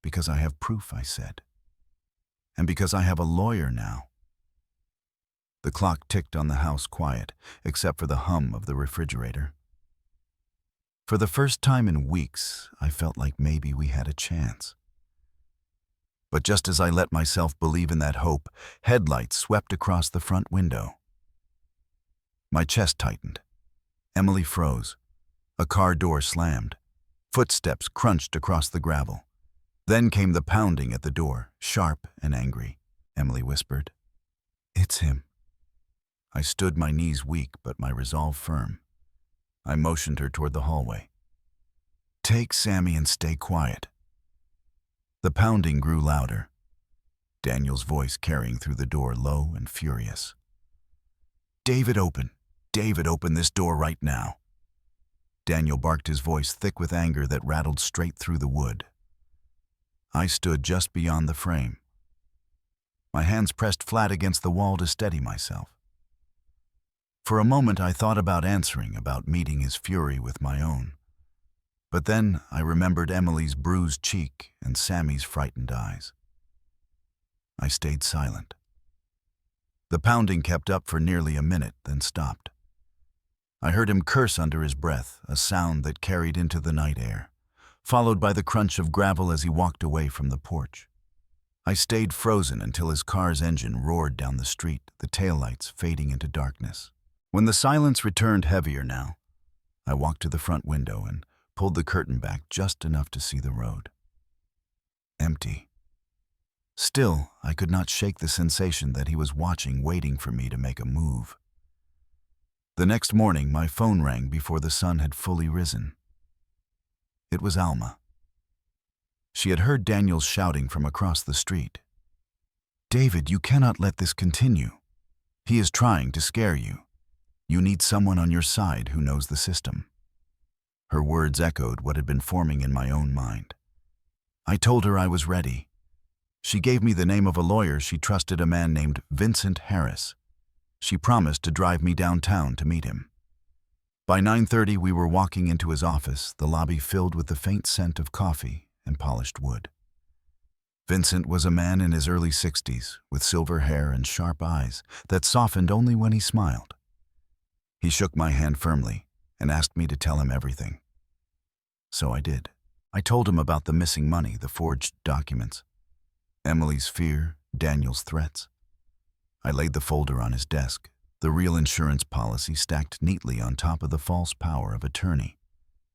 "Because I have proof," I said. "And because I have a lawyer now." The clock ticked on the house quiet, except for the hum of the refrigerator. For the first time in weeks, I felt like maybe we had a chance. But just as I let myself believe in that hope, headlights swept across the front window. My chest tightened. Emily froze. A car door slammed. Footsteps crunched across the gravel. Then came the pounding at the door, sharp and angry. Emily whispered, "It's him." I stood, my knees weak but my resolve firm. I motioned her toward the hallway. "Take Sammy and stay quiet." The pounding grew louder, Daniel's voice carrying through the door, low and furious. "David, open! David, open this door right now!" Daniel barked, his voice thick with anger that rattled straight through the wood. I stood just beyond the frame, my hands pressed flat against the wall to steady myself. For a moment I thought about answering, about meeting his fury with my own. But then I remembered Emily's bruised cheek and Sammy's frightened eyes. I stayed silent. The pounding kept up for nearly a minute, then stopped. I heard him curse under his breath, a sound that carried into the night air, followed by the crunch of gravel as he walked away from the porch. I stayed frozen until his car's engine roared down the street, the taillights fading into darkness. When the silence returned heavier now, I walked to the front window and pulled the curtain back just enough to see the road. Empty. Still, I could not shake the sensation that he was watching, waiting for me to make a move. The next morning, my phone rang before the sun had fully risen. It was Alma. She had heard Daniel's shouting from across the street. "David, you cannot let this continue. He is trying to scare you. You need someone on your side who knows the system." Her words echoed what had been forming in my own mind. I told her I was ready. She gave me the name of a lawyer she trusted, a man named Vincent Harris. She promised to drive me downtown to meet him. By 9:30 we were walking into his office, the lobby filled with the faint scent of coffee and polished wood. Vincent was a man in his early 60s, with silver hair and sharp eyes that softened only when he smiled. He shook my hand firmly and asked me to tell him everything. So I did. I told him about the missing money, the forged documents, Emily's fear, Daniel's threats. I laid the folder on his desk, the real insurance policy stacked neatly on top of the false power of attorney.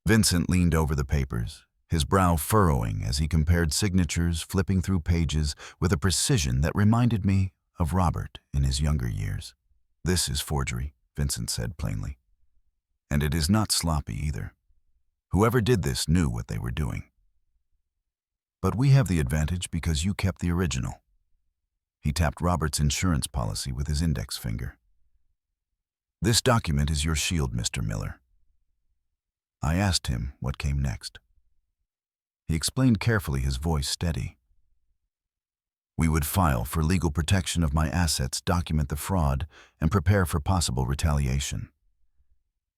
Vincent leaned over the papers, his brow furrowing as he compared signatures, flipping through pages with a precision that reminded me of Robert in his younger years. "This is forgery," Vincent said plainly. "And it is not sloppy either. Whoever did this knew what they were doing. But we have the advantage because you kept the original." He tapped Robert's insurance policy with his index finger. "This document is your shield, Mr. Miller." I asked him what came next. He explained carefully, his voice steady. "We would file for legal protection of my assets, document the fraud, and prepare for possible retaliation."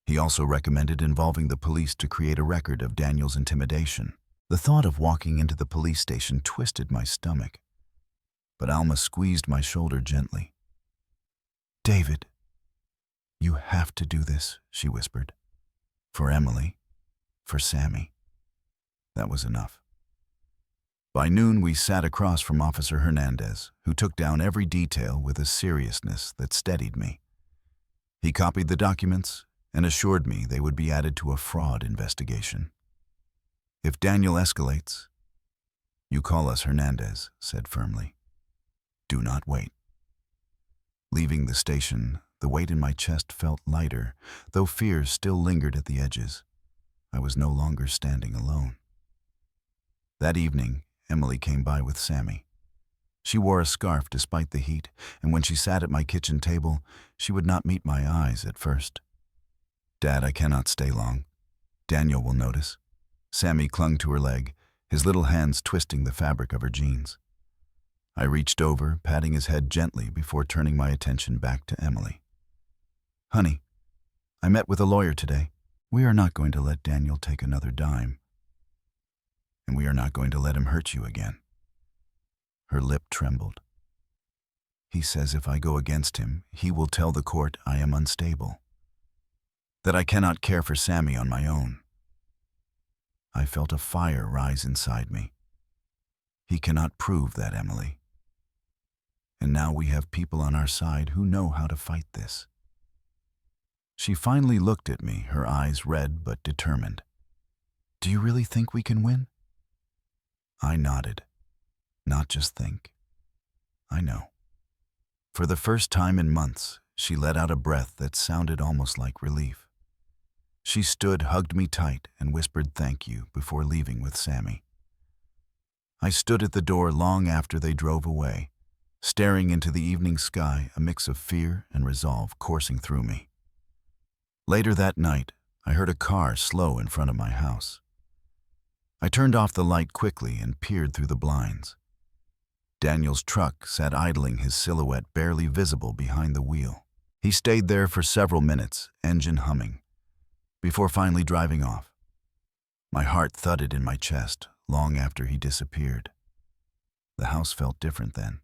He also recommended involving the police to create a record of Daniel's intimidation. The thought of walking into the police station twisted my stomach, but Alma squeezed my shoulder gently. "David, you have to do this," she whispered. "For Emily, for Sammy." That was enough. By noon, we sat across from Officer Hernandez, who took down every detail with a seriousness that steadied me. He copied the documents and assured me they would be added to a fraud investigation. "If Daniel escalates, you call us," Hernandez said firmly. "Do not wait." Leaving the station, the weight in my chest felt lighter, though fear still lingered at the edges. I was no longer standing alone. That evening, Emily came by with Sammy. She wore a scarf despite the heat, and when she sat at my kitchen table, she would not meet my eyes at first. "Dad, I cannot stay long. Daniel will notice." Sammy clung to her leg, his little hands twisting the fabric of her jeans. I reached over, patting his head gently before turning my attention back to Emily. "Honey, I met with a lawyer today. We are not going to let Daniel take another dime. And we are not going to let him hurt you again." Her lip trembled. "He says if I go against him, he will tell the court I am unstable, that I cannot care for Sammy on my own." I felt a fire rise inside me. He cannot prove that, Emily. And now we have people on our side who know how to fight this. She finally looked at me, her eyes red but determined. "Do you really think we can win?" I nodded. "Not just think. I know." For the first time in months, she let out a breath that sounded almost like relief. She stood, hugged me tight, and whispered thank you before leaving with Sammy. I stood at the door long after they drove away, staring into the evening sky, a mix of fear and resolve coursing through me. Later that night, I heard a car slow in front of my house. I turned off the light quickly and peered through the blinds. Daniel's truck sat idling, his silhouette barely visible behind the wheel. He stayed there for several minutes, engine humming, before finally driving off. My heart thudded in my chest long after he disappeared. The house felt different then.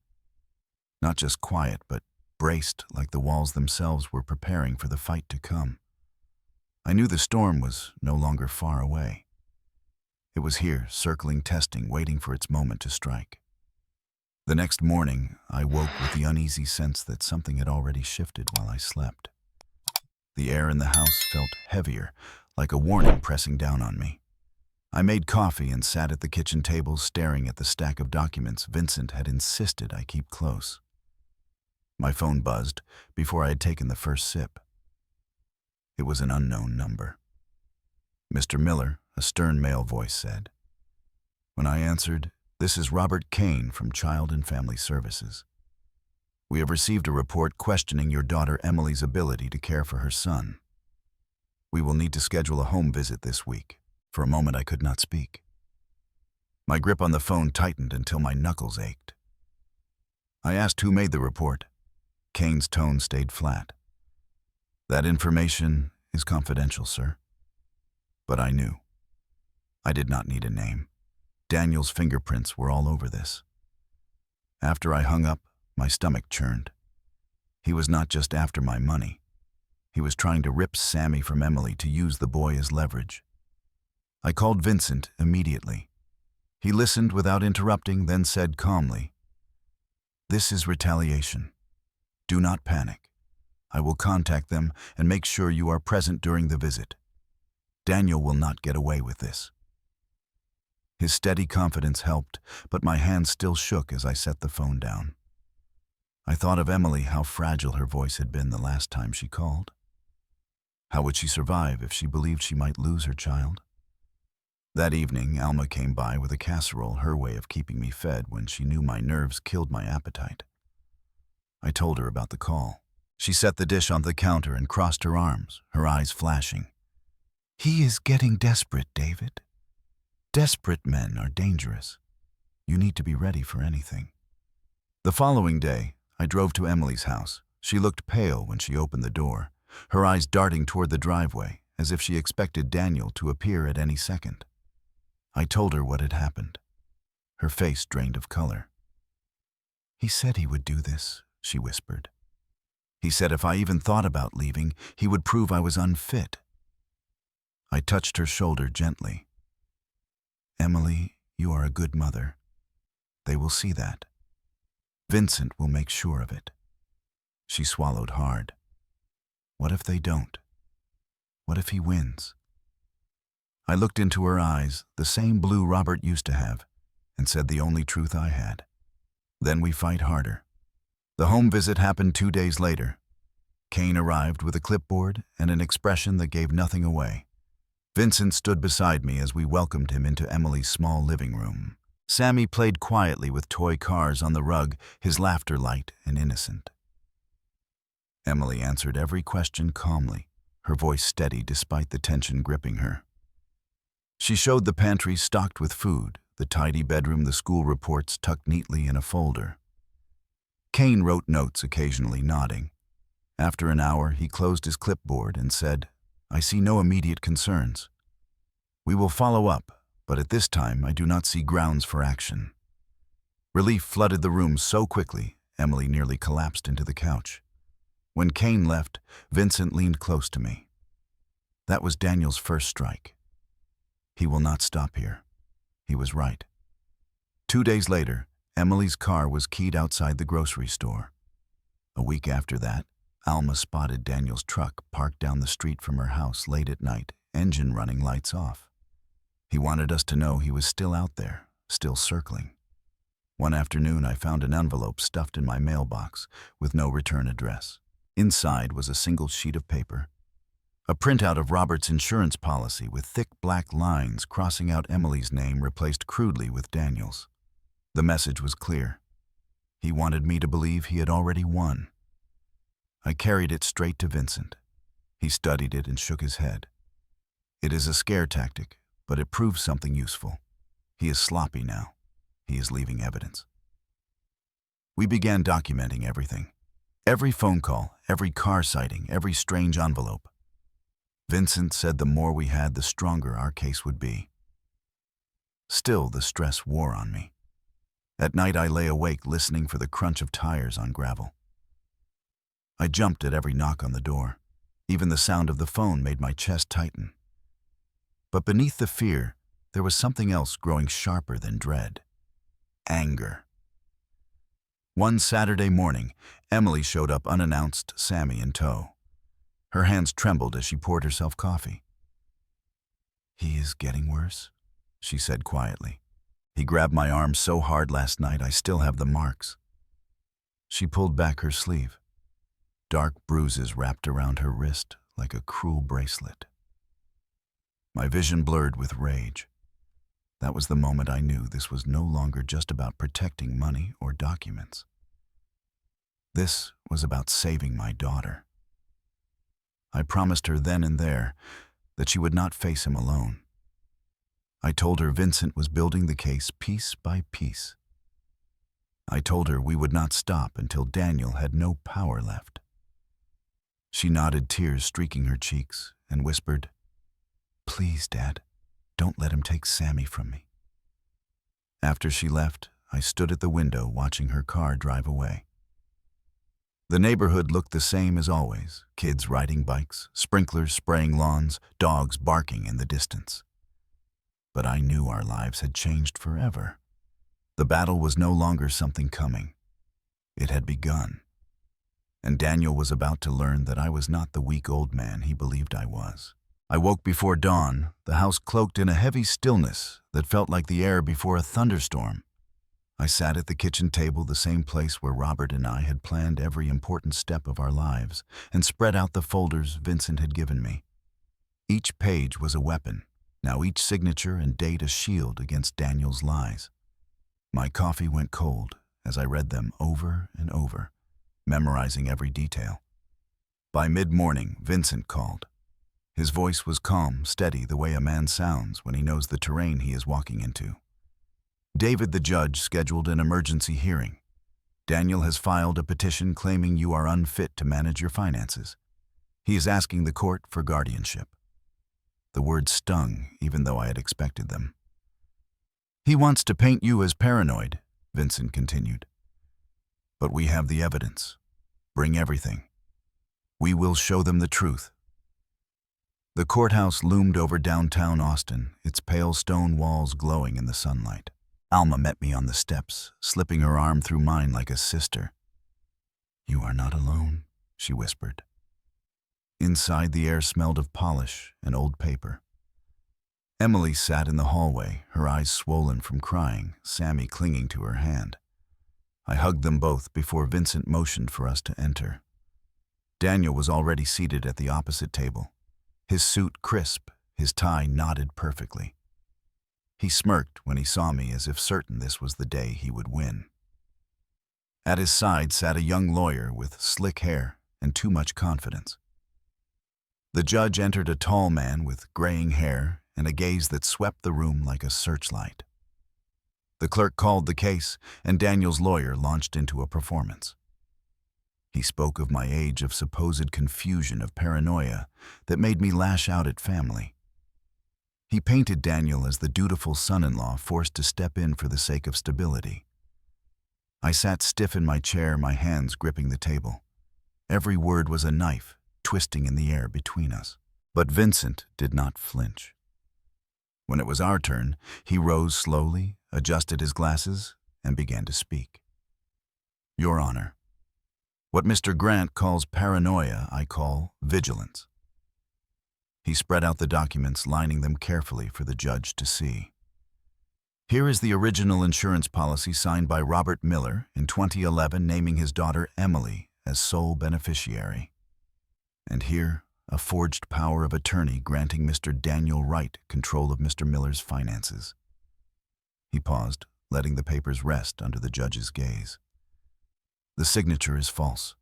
Not just quiet, but braced, like the walls themselves were preparing for the fight to come. I knew the storm was no longer far away. It was here, circling, testing, waiting for its moment to strike. The next morning, I woke with the uneasy sense that something had already shifted while I slept. The air in the house felt heavier, like a warning pressing down on me. I made coffee and sat at the kitchen table staring at the stack of documents Vincent had insisted I keep close. My phone buzzed before I had taken the first sip. It was an unknown number. "Mr. Miller," a stern male voice said. When I answered, "This is Robert Kane from Child and Family Services. We have received a report questioning your daughter Emily's ability to care for her son. We will need to schedule a home visit this week." For a moment I could not speak. My grip on the phone tightened until my knuckles ached. I asked who made the report. Kane's tone stayed flat. "That information is confidential, sir." But I knew. I did not need a name. Daniel's fingerprints were all over this. After I hung up, my stomach churned. He was not just after my money. He was trying to rip Sammy from Emily to use the boy as leverage. I called Vincent immediately. He listened without interrupting, then said calmly, "This is retaliation. Do not panic. I will contact them and make sure you are present during the visit. Daniel will not get away with this." His steady confidence helped, but my hands still shook as I set the phone down. I thought of Emily, how fragile her voice had been the last time she called. How would she survive if she believed she might lose her child? That evening, Alma came by with a casserole, her way of keeping me fed when she knew my nerves killed my appetite. I told her about the call. She set the dish on the counter and crossed her arms, her eyes flashing. "He is getting desperate, David. Desperate men are dangerous. You need to be ready for anything." The following day, I drove to Emily's house. She looked pale when she opened the door, her eyes darting toward the driveway, as if she expected Daniel to appear at any second. I told her what had happened. Her face drained of color. "He said he would do this," she whispered. "He said if I even thought about leaving, he would prove I was unfit." I touched her shoulder gently. "Emily, you are a good mother. They will see that. Vincent will make sure of it." She swallowed hard. "What if they don't? What if he wins?" I looked into her eyes, the same blue Robert used to have, and said the only truth I had. "Then we fight harder." The home visit happened 2 days later. Kane arrived with a clipboard and an expression that gave nothing away. Vincent stood beside me as we welcomed him into Emily's small living room. Sammy played quietly with toy cars on the rug, his laughter light and innocent. Emily answered every question calmly, her voice steady despite the tension gripping her. She showed the pantry stocked with food, the tidy bedroom, the school reports tucked neatly in a folder. Kane wrote notes, occasionally nodding. After an hour, he closed his clipboard and said, "I see no immediate concerns. We will follow up, but at this time I do not see grounds for action." Relief flooded the room so quickly, Emily nearly collapsed into the couch. When Kane left, Vincent leaned close to me. That was Daniel's first strike. He will not stop here. He was right. 2 days later, Emily's car was keyed outside the grocery store. A week after that, Alma spotted Daniel's truck parked down the street from her house late at night, engine running, lights off. He wanted us to know he was still out there, still circling. One afternoon, I found an envelope stuffed in my mailbox with no return address. Inside was a single sheet of paper, a printout of Robert's insurance policy with thick black lines crossing out Emily's name replaced crudely with Daniel's. The message was clear. He wanted me to believe he had already won. I carried it straight to Vincent. He studied it and shook his head. It is a scare tactic, but it proves something useful. He is sloppy now. He is leaving evidence. We began documenting everything. Every phone call, every car sighting, every strange envelope. Vincent said the more we had, the stronger our case would be. Still, the stress wore on me. At night, I lay awake listening for the crunch of tires on gravel. I jumped at every knock on the door. Even the sound of the phone made my chest tighten. But beneath the fear, there was something else growing sharper than dread. Anger. One Saturday morning, Emily showed up unannounced, Sammy in tow. Her hands trembled as she poured herself coffee. "He is getting worse," she said quietly. "He grabbed my arm so hard last night I still have the marks." She pulled back her sleeve. Dark bruises wrapped around her wrist like a cruel bracelet. My vision blurred with rage. That was the moment I knew this was no longer just about protecting money or documents. This was about saving my daughter. I promised her then and there that she would not face him alone. I told her Vincent was building the case piece by piece. I told her we would not stop until Daniel had no power left. She nodded, tears streaking her cheeks, and whispered, "Please, Dad, don't let him take Sammy from me." After she left, I stood at the window watching her car drive away. The neighborhood looked the same as always, kids riding bikes, sprinklers spraying lawns, dogs barking in the distance. But I knew our lives had changed forever. The battle was no longer something coming. It had begun. And Daniel was about to learn that I was not the weak old man he believed I was. I woke before dawn, the house cloaked in a heavy stillness that felt like the air before a thunderstorm. I sat at the kitchen table, the same place where Robert and I had planned every important step of our lives, and spread out the folders Vincent had given me. Each page was a weapon, now each signature and date a shield against Daniel's lies. My coffee went cold as I read them over and over, memorizing every detail. By mid-morning, Vincent called. His voice was calm, steady, the way a man sounds when he knows the terrain he is walking into. "David, the judge, scheduled an emergency hearing. Daniel has filed a petition claiming you are unfit to manage your finances. He is asking the court for guardianship." The words stung, even though I had expected them. "He wants to paint you as paranoid," Vincent continued. "But we have the evidence. Bring everything. We will show them the truth." The courthouse loomed over downtown Austin, its pale stone walls glowing in the sunlight. Alma met me on the steps, slipping her arm through mine like a sister. "You are not alone," she whispered. Inside, the air smelled of polish and old paper. Emily sat in the hallway, her eyes swollen from crying, Sammy clinging to her hand. I hugged them both before Vincent motioned for us to enter. Daniel was already seated at the opposite table, his suit crisp, his tie knotted perfectly. He smirked when he saw me, as if certain this was the day he would win. At his side sat a young lawyer with slick hair and too much confidence. The judge entered, a tall man with graying hair and a gaze that swept the room like a searchlight. The clerk called the case, and Daniel's lawyer launched into a performance. He spoke of my age of supposed confusion, of paranoia that made me lash out at family. He painted Daniel as the dutiful son-in-law forced to step in for the sake of stability. I sat stiff in my chair, my hands gripping the table. Every word was a knife, twisting in the air between us. But Vincent did not flinch. When it was our turn, he rose slowly, adjusted his glasses, and began to speak. "Your Honor, what Mr. Grant calls paranoia, I call vigilance." He spread out the documents, lining them carefully for the judge to see. "Here is the original insurance policy signed by Robert Miller in 2011, naming his daughter Emily as sole beneficiary. And here, a forged power of attorney granting Mr. Daniel Wright control of Mr. Miller's finances. He paused, letting the papers rest under the judge's gaze. The signature is false.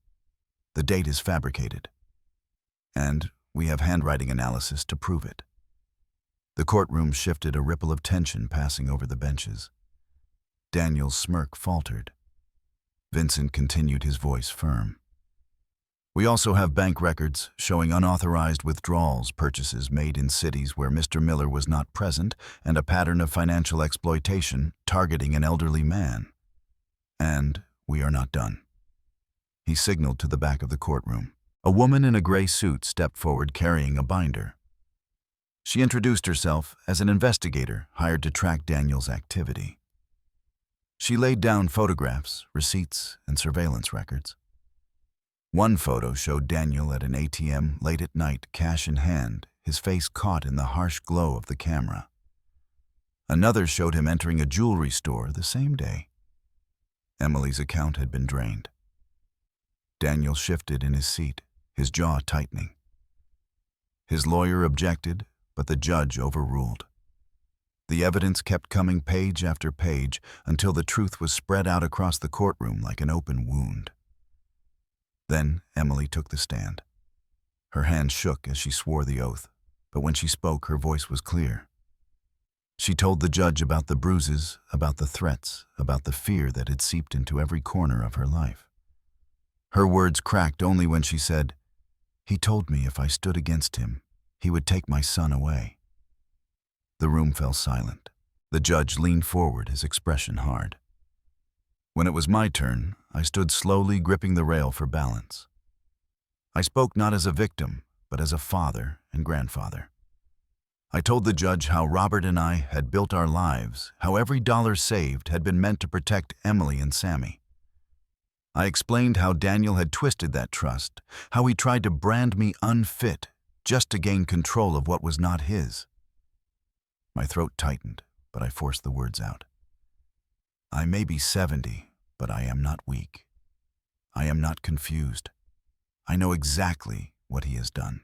The date is fabricated. And we have handwriting analysis to prove it. The courtroom shifted, a ripple of tension passing over the benches. Daniel's smirk faltered. Vincent continued, his voice firm. We also have bank records showing unauthorized withdrawals, purchases made in cities where Mr. Miller was not present, and a pattern of financial exploitation targeting an elderly man. And we are not done. He signaled to the back of the courtroom. A woman in a gray suit stepped forward carrying a binder. She introduced herself as an investigator hired to track Daniel's activity. She laid down photographs, receipts, and surveillance records. One photo showed Daniel at an ATM late at night, cash in hand, his face caught in the harsh glow of the camera. Another showed him entering a jewelry store the same day. Emily's account had been drained. Daniel shifted in his seat, his jaw tightening. His lawyer objected, but the judge overruled. The evidence kept coming page after page until the truth was spread out across the courtroom like an open wound. Then Emily took the stand. Her hand shook as she swore the oath, but when she spoke, her voice was clear. She told the judge about the bruises, about the threats, about the fear that had seeped into every corner of her life. Her words cracked only when she said, "He told me if I stood against him, he would take my son away." The room fell silent. The judge leaned forward, his expression hard. When it was my turn, I stood slowly, gripping the rail for balance. I spoke not as a victim, but as a father and grandfather. I told the judge how Robert and I had built our lives, how every dollar saved had been meant to protect Emily and Sammy. I explained how Daniel had twisted that trust, how he tried to brand me unfit just to gain control of what was not his. My throat tightened, but I forced the words out. I may be 70, but I am not weak. I am not confused. I know exactly what he has done.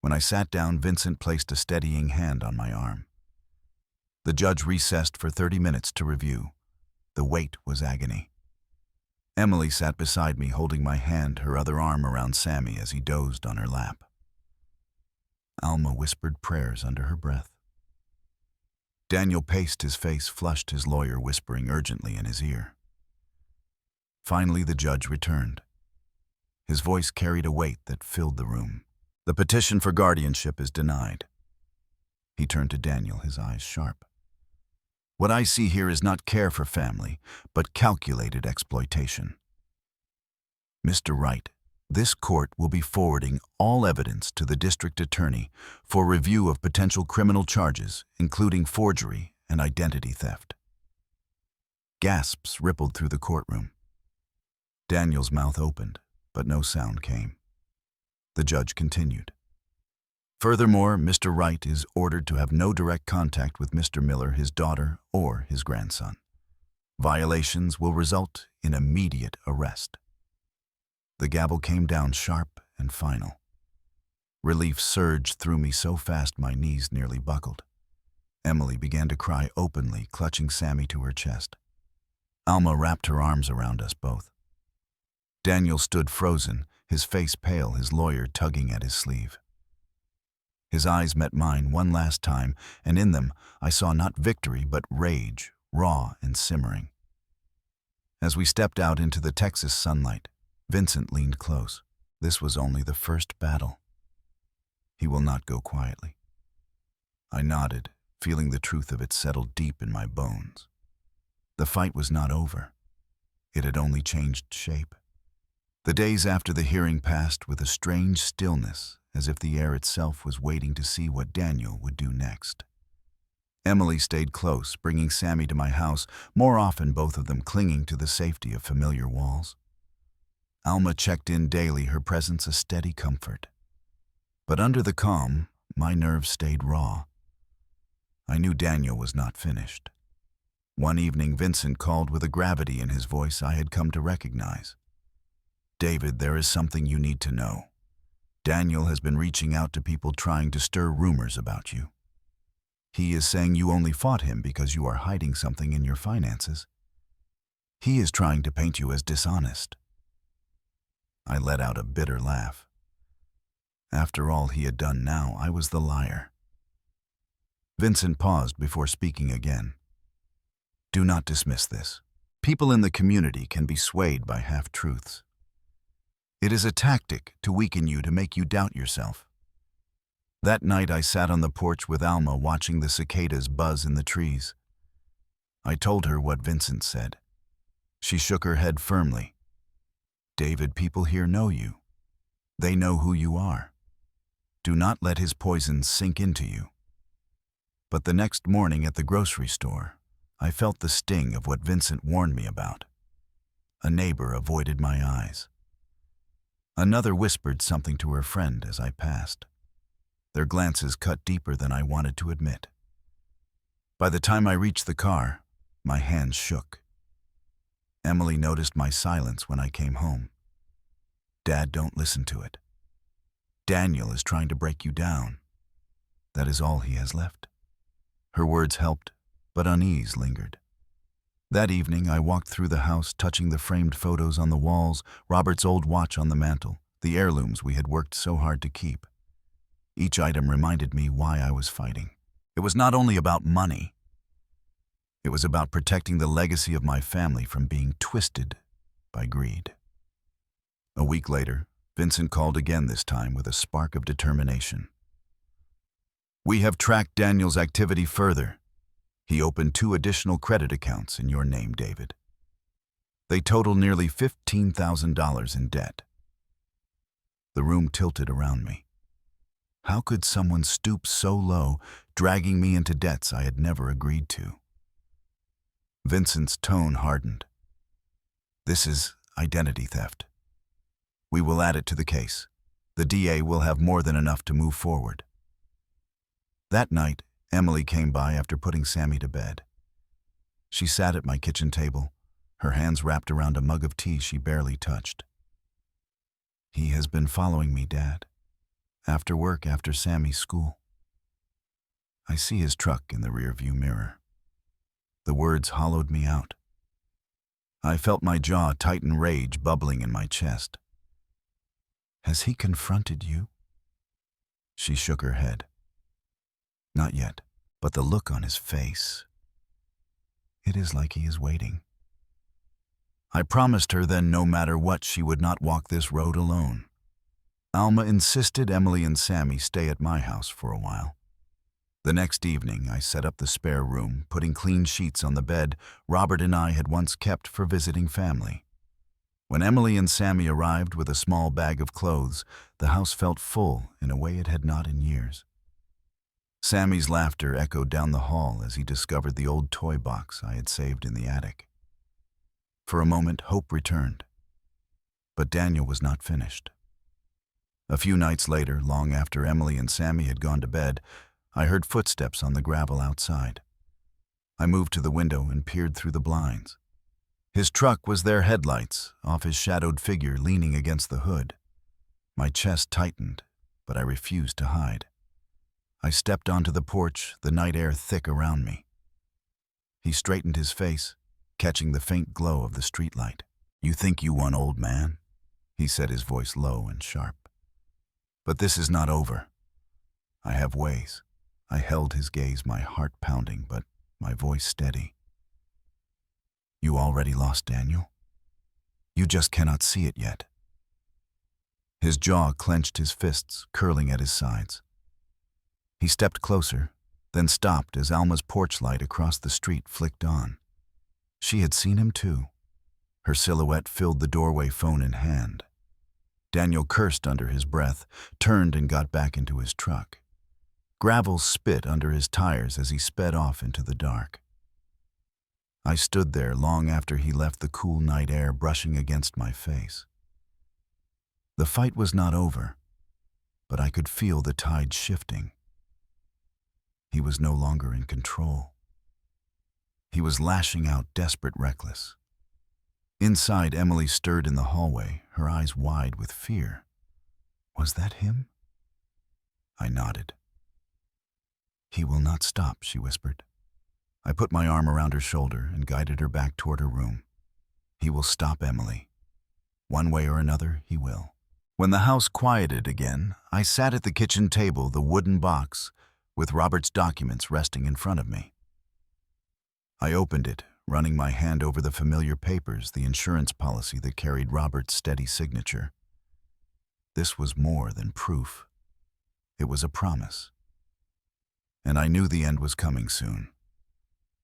When I sat down, Vincent placed a steadying hand on my arm. The judge recessed for 30 minutes to review. The wait was agony. Emily sat beside me, holding my hand, her other arm around Sammy as he dozed on her lap. Alma whispered prayers under her breath. Daniel paced, his face flushed, his lawyer whispering urgently in his ear. Finally, the judge returned. His voice carried a weight that filled the room. The petition for guardianship is denied. He turned to Daniel, his eyes sharp. What I see here is not care for family, but calculated exploitation. Mr. Wright, this court will be forwarding all evidence to the district attorney for review of potential criminal charges, including forgery and identity theft. Gasps rippled through the courtroom. Daniel's mouth opened, but no sound came. The judge continued. Furthermore, Mr. Wright is ordered to have no direct contact with Mr. Miller, his daughter, or his grandson. Violations will result in immediate arrest. The gavel came down sharp and final. Relief surged through me so fast my knees nearly buckled. Emily began to cry openly, clutching Sammy to her chest. Alma wrapped her arms around us both. Daniel stood frozen, his face pale, his lawyer tugging at his sleeve. His eyes met mine one last time, and in them I saw not victory but rage, raw and simmering. As we stepped out into the Texas sunlight, Vincent leaned close. This was only the first battle. He will not go quietly. I nodded, feeling the truth of it settle deep in my bones. The fight was not over. It had only changed shape. The days after the hearing passed with a strange stillness, as if the air itself was waiting to see what Daniel would do next. Emily stayed close, bringing Sammy to my house, more often both of them clinging to the safety of familiar walls. Alma checked in daily, her presence a steady comfort. But under the calm, my nerves stayed raw. I knew Daniel was not finished. One evening, Vincent called with a gravity in his voice I had come to recognize. David, there is something you need to know. Daniel has been reaching out to people trying to stir rumors about you. He is saying you only fought him because you are hiding something in your finances. He is trying to paint you as dishonest. I let out a bitter laugh. After all he had done now, I was the liar. Vincent paused before speaking again. Do not dismiss this. People in the community can be swayed by half-truths. It is a tactic to weaken you to make you doubt yourself. That night I sat on the porch with Alma watching the cicadas buzz in the trees. I told her what Vincent said. She shook her head firmly. David, people here know you. They know who you are. Do not let his poison sink into you. But the next morning at the grocery store, I felt the sting of what Vincent warned me about. A neighbor avoided my eyes. Another whispered something to her friend as I passed. Their glances cut deeper than I wanted to admit. By the time I reached the car, my hands shook. Emily noticed my silence when I came home. Dad, don't listen to it. Daniel is trying to break you down. That is all he has left. Her words helped, but unease lingered. That evening, I walked through the house, touching the framed photos on the walls, Robert's old watch on the mantel, the heirlooms we had worked so hard to keep. Each item reminded me why I was fighting. It was not only about money. It was about protecting the legacy of my family from being twisted by greed. A week later, Vincent called again, this time with a spark of determination. We have tracked Daniel's activity further. He opened 2 additional credit accounts in your name, David. They total nearly $15,000 in debt. The room tilted around me. How could someone stoop so low, dragging me into debts I had never agreed to? Vincent's tone hardened. This is identity theft. We will add it to the case. The DA will have more than enough to move forward. That night, Emily came by after putting Sammy to bed. She sat at my kitchen table, her hands wrapped around a mug of tea she barely touched. He has been following me, Dad. After work, after Sammy's school. I see his truck in the rearview mirror. The words hollowed me out. I felt my jaw tighten, rage bubbling in my chest. Has he confronted you? She shook her head. Not yet, but the look on his face. It is like he is waiting. I promised her then no matter what she would not walk this road alone. Alma insisted Emily and Sammy stay at my house for a while. The next evening, I set up the spare room, putting clean sheets on the bed Robert and I had once kept for visiting family. When Emily and Sammy arrived with a small bag of clothes, the house felt full in a way it had not in years. Sammy's laughter echoed down the hall as he discovered the old toy box I had saved in the attic. For a moment, hope returned. But Daniel was not finished. A few nights later, long after Emily and Sammy had gone to bed, I heard footsteps on the gravel outside. I moved to the window and peered through the blinds. His truck was their headlights, off his shadowed figure leaning against the hood. My chest tightened, but I refused to hide. I stepped onto the porch, the night air thick around me. He straightened his face, catching the faint glow of the streetlight. You think you won, old man? He said, his voice low and sharp. But this is not over. I have ways. I held his gaze, my heart pounding, but my voice steady. You already lost, Daniel. You just cannot see it yet. His jaw clenched, his fists curling at his sides. He stepped closer, then stopped as Alma's porch light across the street flicked on. She had seen him too. Her silhouette filled the doorway, phone in hand. Daniel cursed under his breath, turned and got back into his truck. Gravel spit under his tires as he sped off into the dark. I stood there long after he left, the cool night air brushing against my face. The fight was not over, but I could feel the tide shifting. He was no longer in control. He was lashing out, desperate, reckless. Inside, Emily stirred in the hallway, her eyes wide with fear. Was that him? I nodded. "He will not stop," she whispered. I put my arm around her shoulder and guided her back toward her room. "He will stop, Emily. One way or another, he will." When the house quieted again, I sat at the kitchen table, the wooden box, with Robert's documents resting in front of me. I opened it, running my hand over the familiar papers, the insurance policy that carried Robert's steady signature. This was more than proof. It was a promise. And I knew the end was coming soon.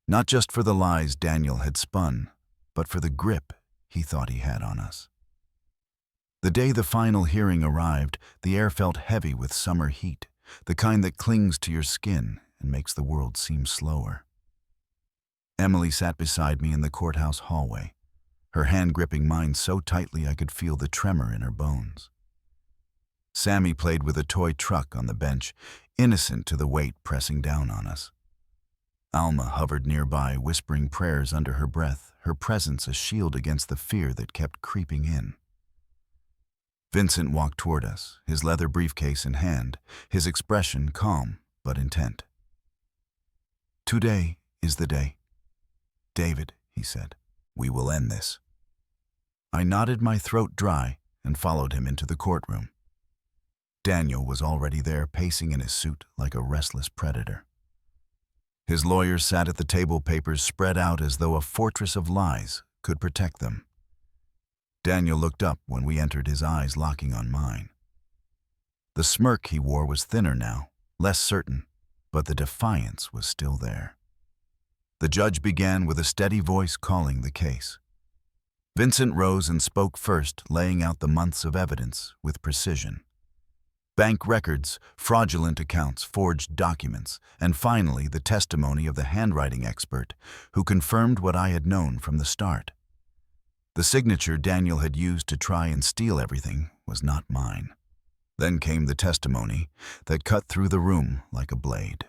Not just for the lies Daniel had spun, but for the grip he thought he had on us. The day the final hearing arrived, the air felt heavy with summer heat, the kind that clings to your skin and makes the world seem slower. Emily sat beside me in the courthouse hallway, her hand gripping mine so tightly I could feel the tremor in her bones. Sammy played with a toy truck on the bench, innocent to the weight pressing down on us. Alma hovered nearby, whispering prayers under her breath, her presence a shield against the fear that kept creeping in. Vincent walked toward us, his leather briefcase in hand, his expression calm but intent. "Today is the day. David," he said, "we will end this." I nodded, my throat dry, and followed him into the courtroom. Daniel was already there, pacing in his suit like a restless predator. His lawyers sat at the table, papers spread out as though a fortress of lies could protect them. Daniel looked up when we entered, his eyes locking on mine. The smirk he wore was thinner now, less certain, but the defiance was still there. The judge began with a steady voice calling the case. Vincent rose and spoke first, laying out the months of evidence with precision. Bank records, fraudulent accounts, forged documents, and finally the testimony of the handwriting expert who confirmed what I had known from the start. The signature Daniel had used to try and steal everything was not mine. Then came the testimony that cut through the room like a blade.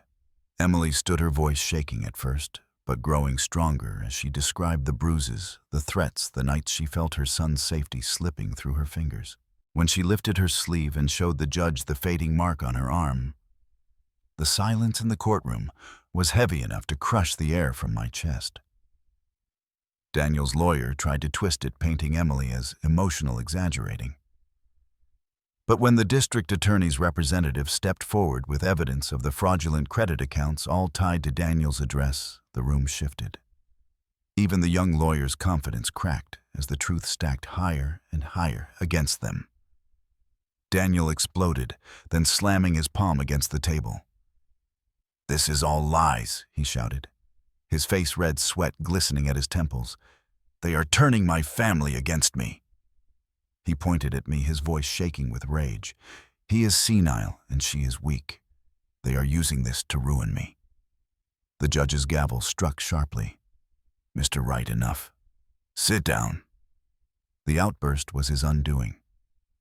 Emily stood, her voice shaking at first, but growing stronger as she described the bruises, the threats, the nights she felt her son's safety slipping through her fingers. When she lifted her sleeve and showed the judge the fading mark on her arm, the silence in the courtroom was heavy enough to crush the air from my chest. Daniel's lawyer tried to twist it, painting Emily as emotional exaggerating. But when the district attorney's representative stepped forward with evidence of the fraudulent credit accounts all tied to Daniel's address, the room shifted. Even the young lawyer's confidence cracked as the truth stacked higher and higher against them. Daniel exploded, then slamming his palm against the table. "This is all lies," he shouted, his face red, sweat glistening at his temples. "They are turning my family against me." He pointed at me, his voice shaking with rage. "He is senile and she is weak. They are using this to ruin me." The judge's gavel struck sharply. "Mr. Wright, enough. Sit down." The outburst was his undoing.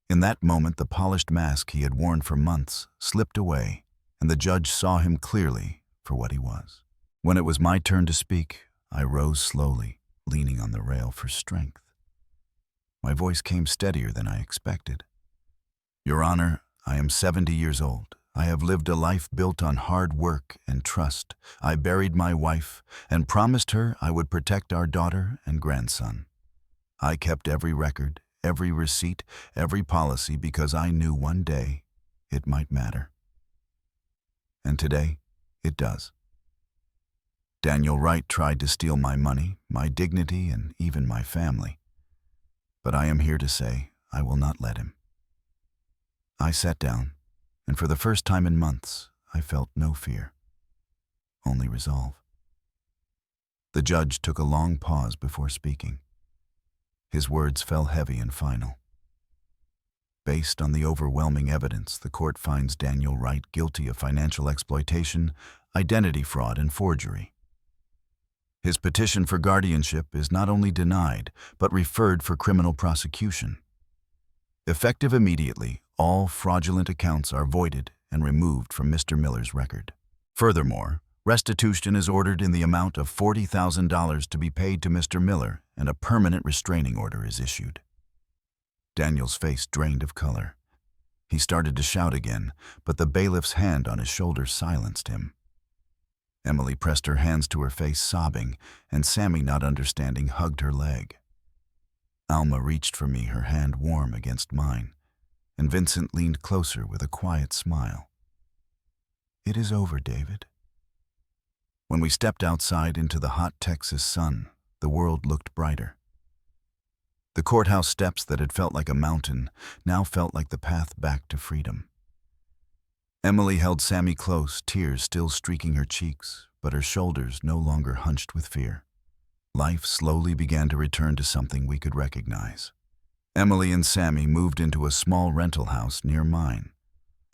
In that moment, the polished mask he had worn for months slipped away, and the judge saw him clearly for what he was. When it was my turn to speak, I rose slowly, leaning on the rail for strength. My voice came steadier than I expected. "Your Honor, I am 70 years old. I have lived a life built on hard work and trust. I buried my wife and promised her I would protect our daughter and grandson. I kept every record, every receipt, every policy because I knew one day it might matter. And today, it does. Daniel Wright tried to steal my money, my dignity, and even my family. But I am here to say I will not let him." I sat down, and for the first time in months, I felt no fear, only resolve. The judge took a long pause before speaking. His words fell heavy and final. Based on the overwhelming evidence, the court finds Daniel Wright guilty of financial exploitation, identity fraud, and forgery. His petition for guardianship is not only denied, but referred for criminal prosecution. Effective immediately, all fraudulent accounts are voided and removed from Mr. Miller's record. Furthermore, Restitution is ordered in the amount of $40,000 to be paid to Mr. Miller, and a permanent restraining order is issued. Daniel's face drained of color. He started to shout again, but the bailiff's hand on his shoulder silenced him. Emily pressed her hands to her face, sobbing, and Sammy, not understanding, hugged her leg. Alma reached for me, her hand warm against mine, and Vincent leaned closer with a quiet smile. "It is over, David." When we stepped outside into the hot Texas sun, the world looked brighter. The courthouse steps that had felt like a mountain now felt like the path back to freedom. Emily held Sammy close, tears still streaking her cheeks, but her shoulders no longer hunched with fear. Life slowly began to return to something we could recognize. Emily and Sammy moved into a small rental house near mine,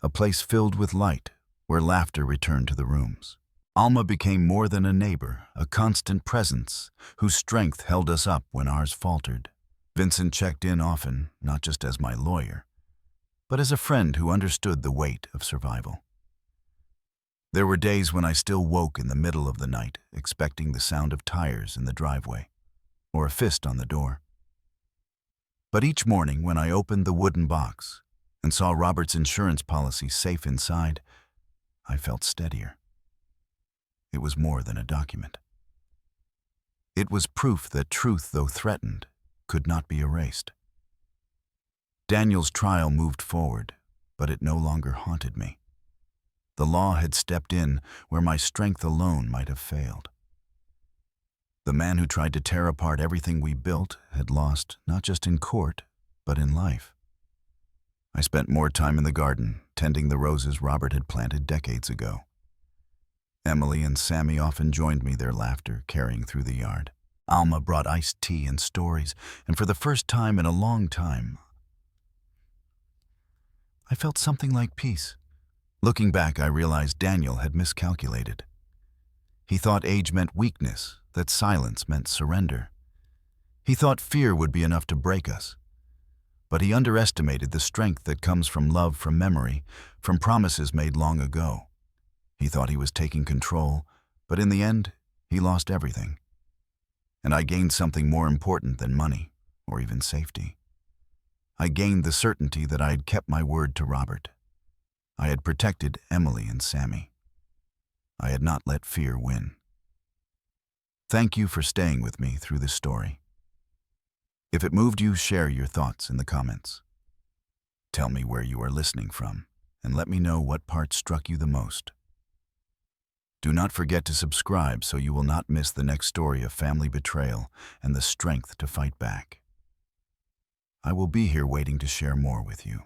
a place filled with light, where laughter returned to the rooms. Alma became more than a neighbor, a constant presence, whose strength held us up when ours faltered. Vincent checked in often, not just as my lawyer, but as a friend who understood the weight of survival. There were days when I still woke in the middle of the night, expecting the sound of tires in the driveway, or a fist on the door. But each morning when I opened the wooden box and saw Robert's insurance policy safe inside, I felt steadier. It was more than a document. It was proof that truth, though threatened, could not be erased. Daniel's trial moved forward, but it no longer haunted me. The law had stepped in where my strength alone might have failed. The man who tried to tear apart everything we built had lost not just in court, but in life. I spent more time in the garden, tending the roses Robert had planted decades ago. Emily and Sammy often joined me, their laughter carrying through the yard. Alma brought iced tea and stories, and for the first time in a long time, I felt something like peace. Looking back, I realized Daniel had miscalculated. He thought age meant weakness, that silence meant surrender. He thought fear would be enough to break us. But he underestimated the strength that comes from love, from memory, from promises made long ago. He thought he was taking control, but in the end, he lost everything. And I gained something more important than money, or even safety. I gained the certainty that I had kept my word to Robert. I had protected Emily and Sammy. I had not let fear win. Thank you for staying with me through this story. If it moved you, share your thoughts in the comments. Tell me where you are listening from, and let me know what part struck you the most. Do not forget to subscribe so you will not miss the next story of family betrayal and the strength to fight back. I will be here waiting to share more with you.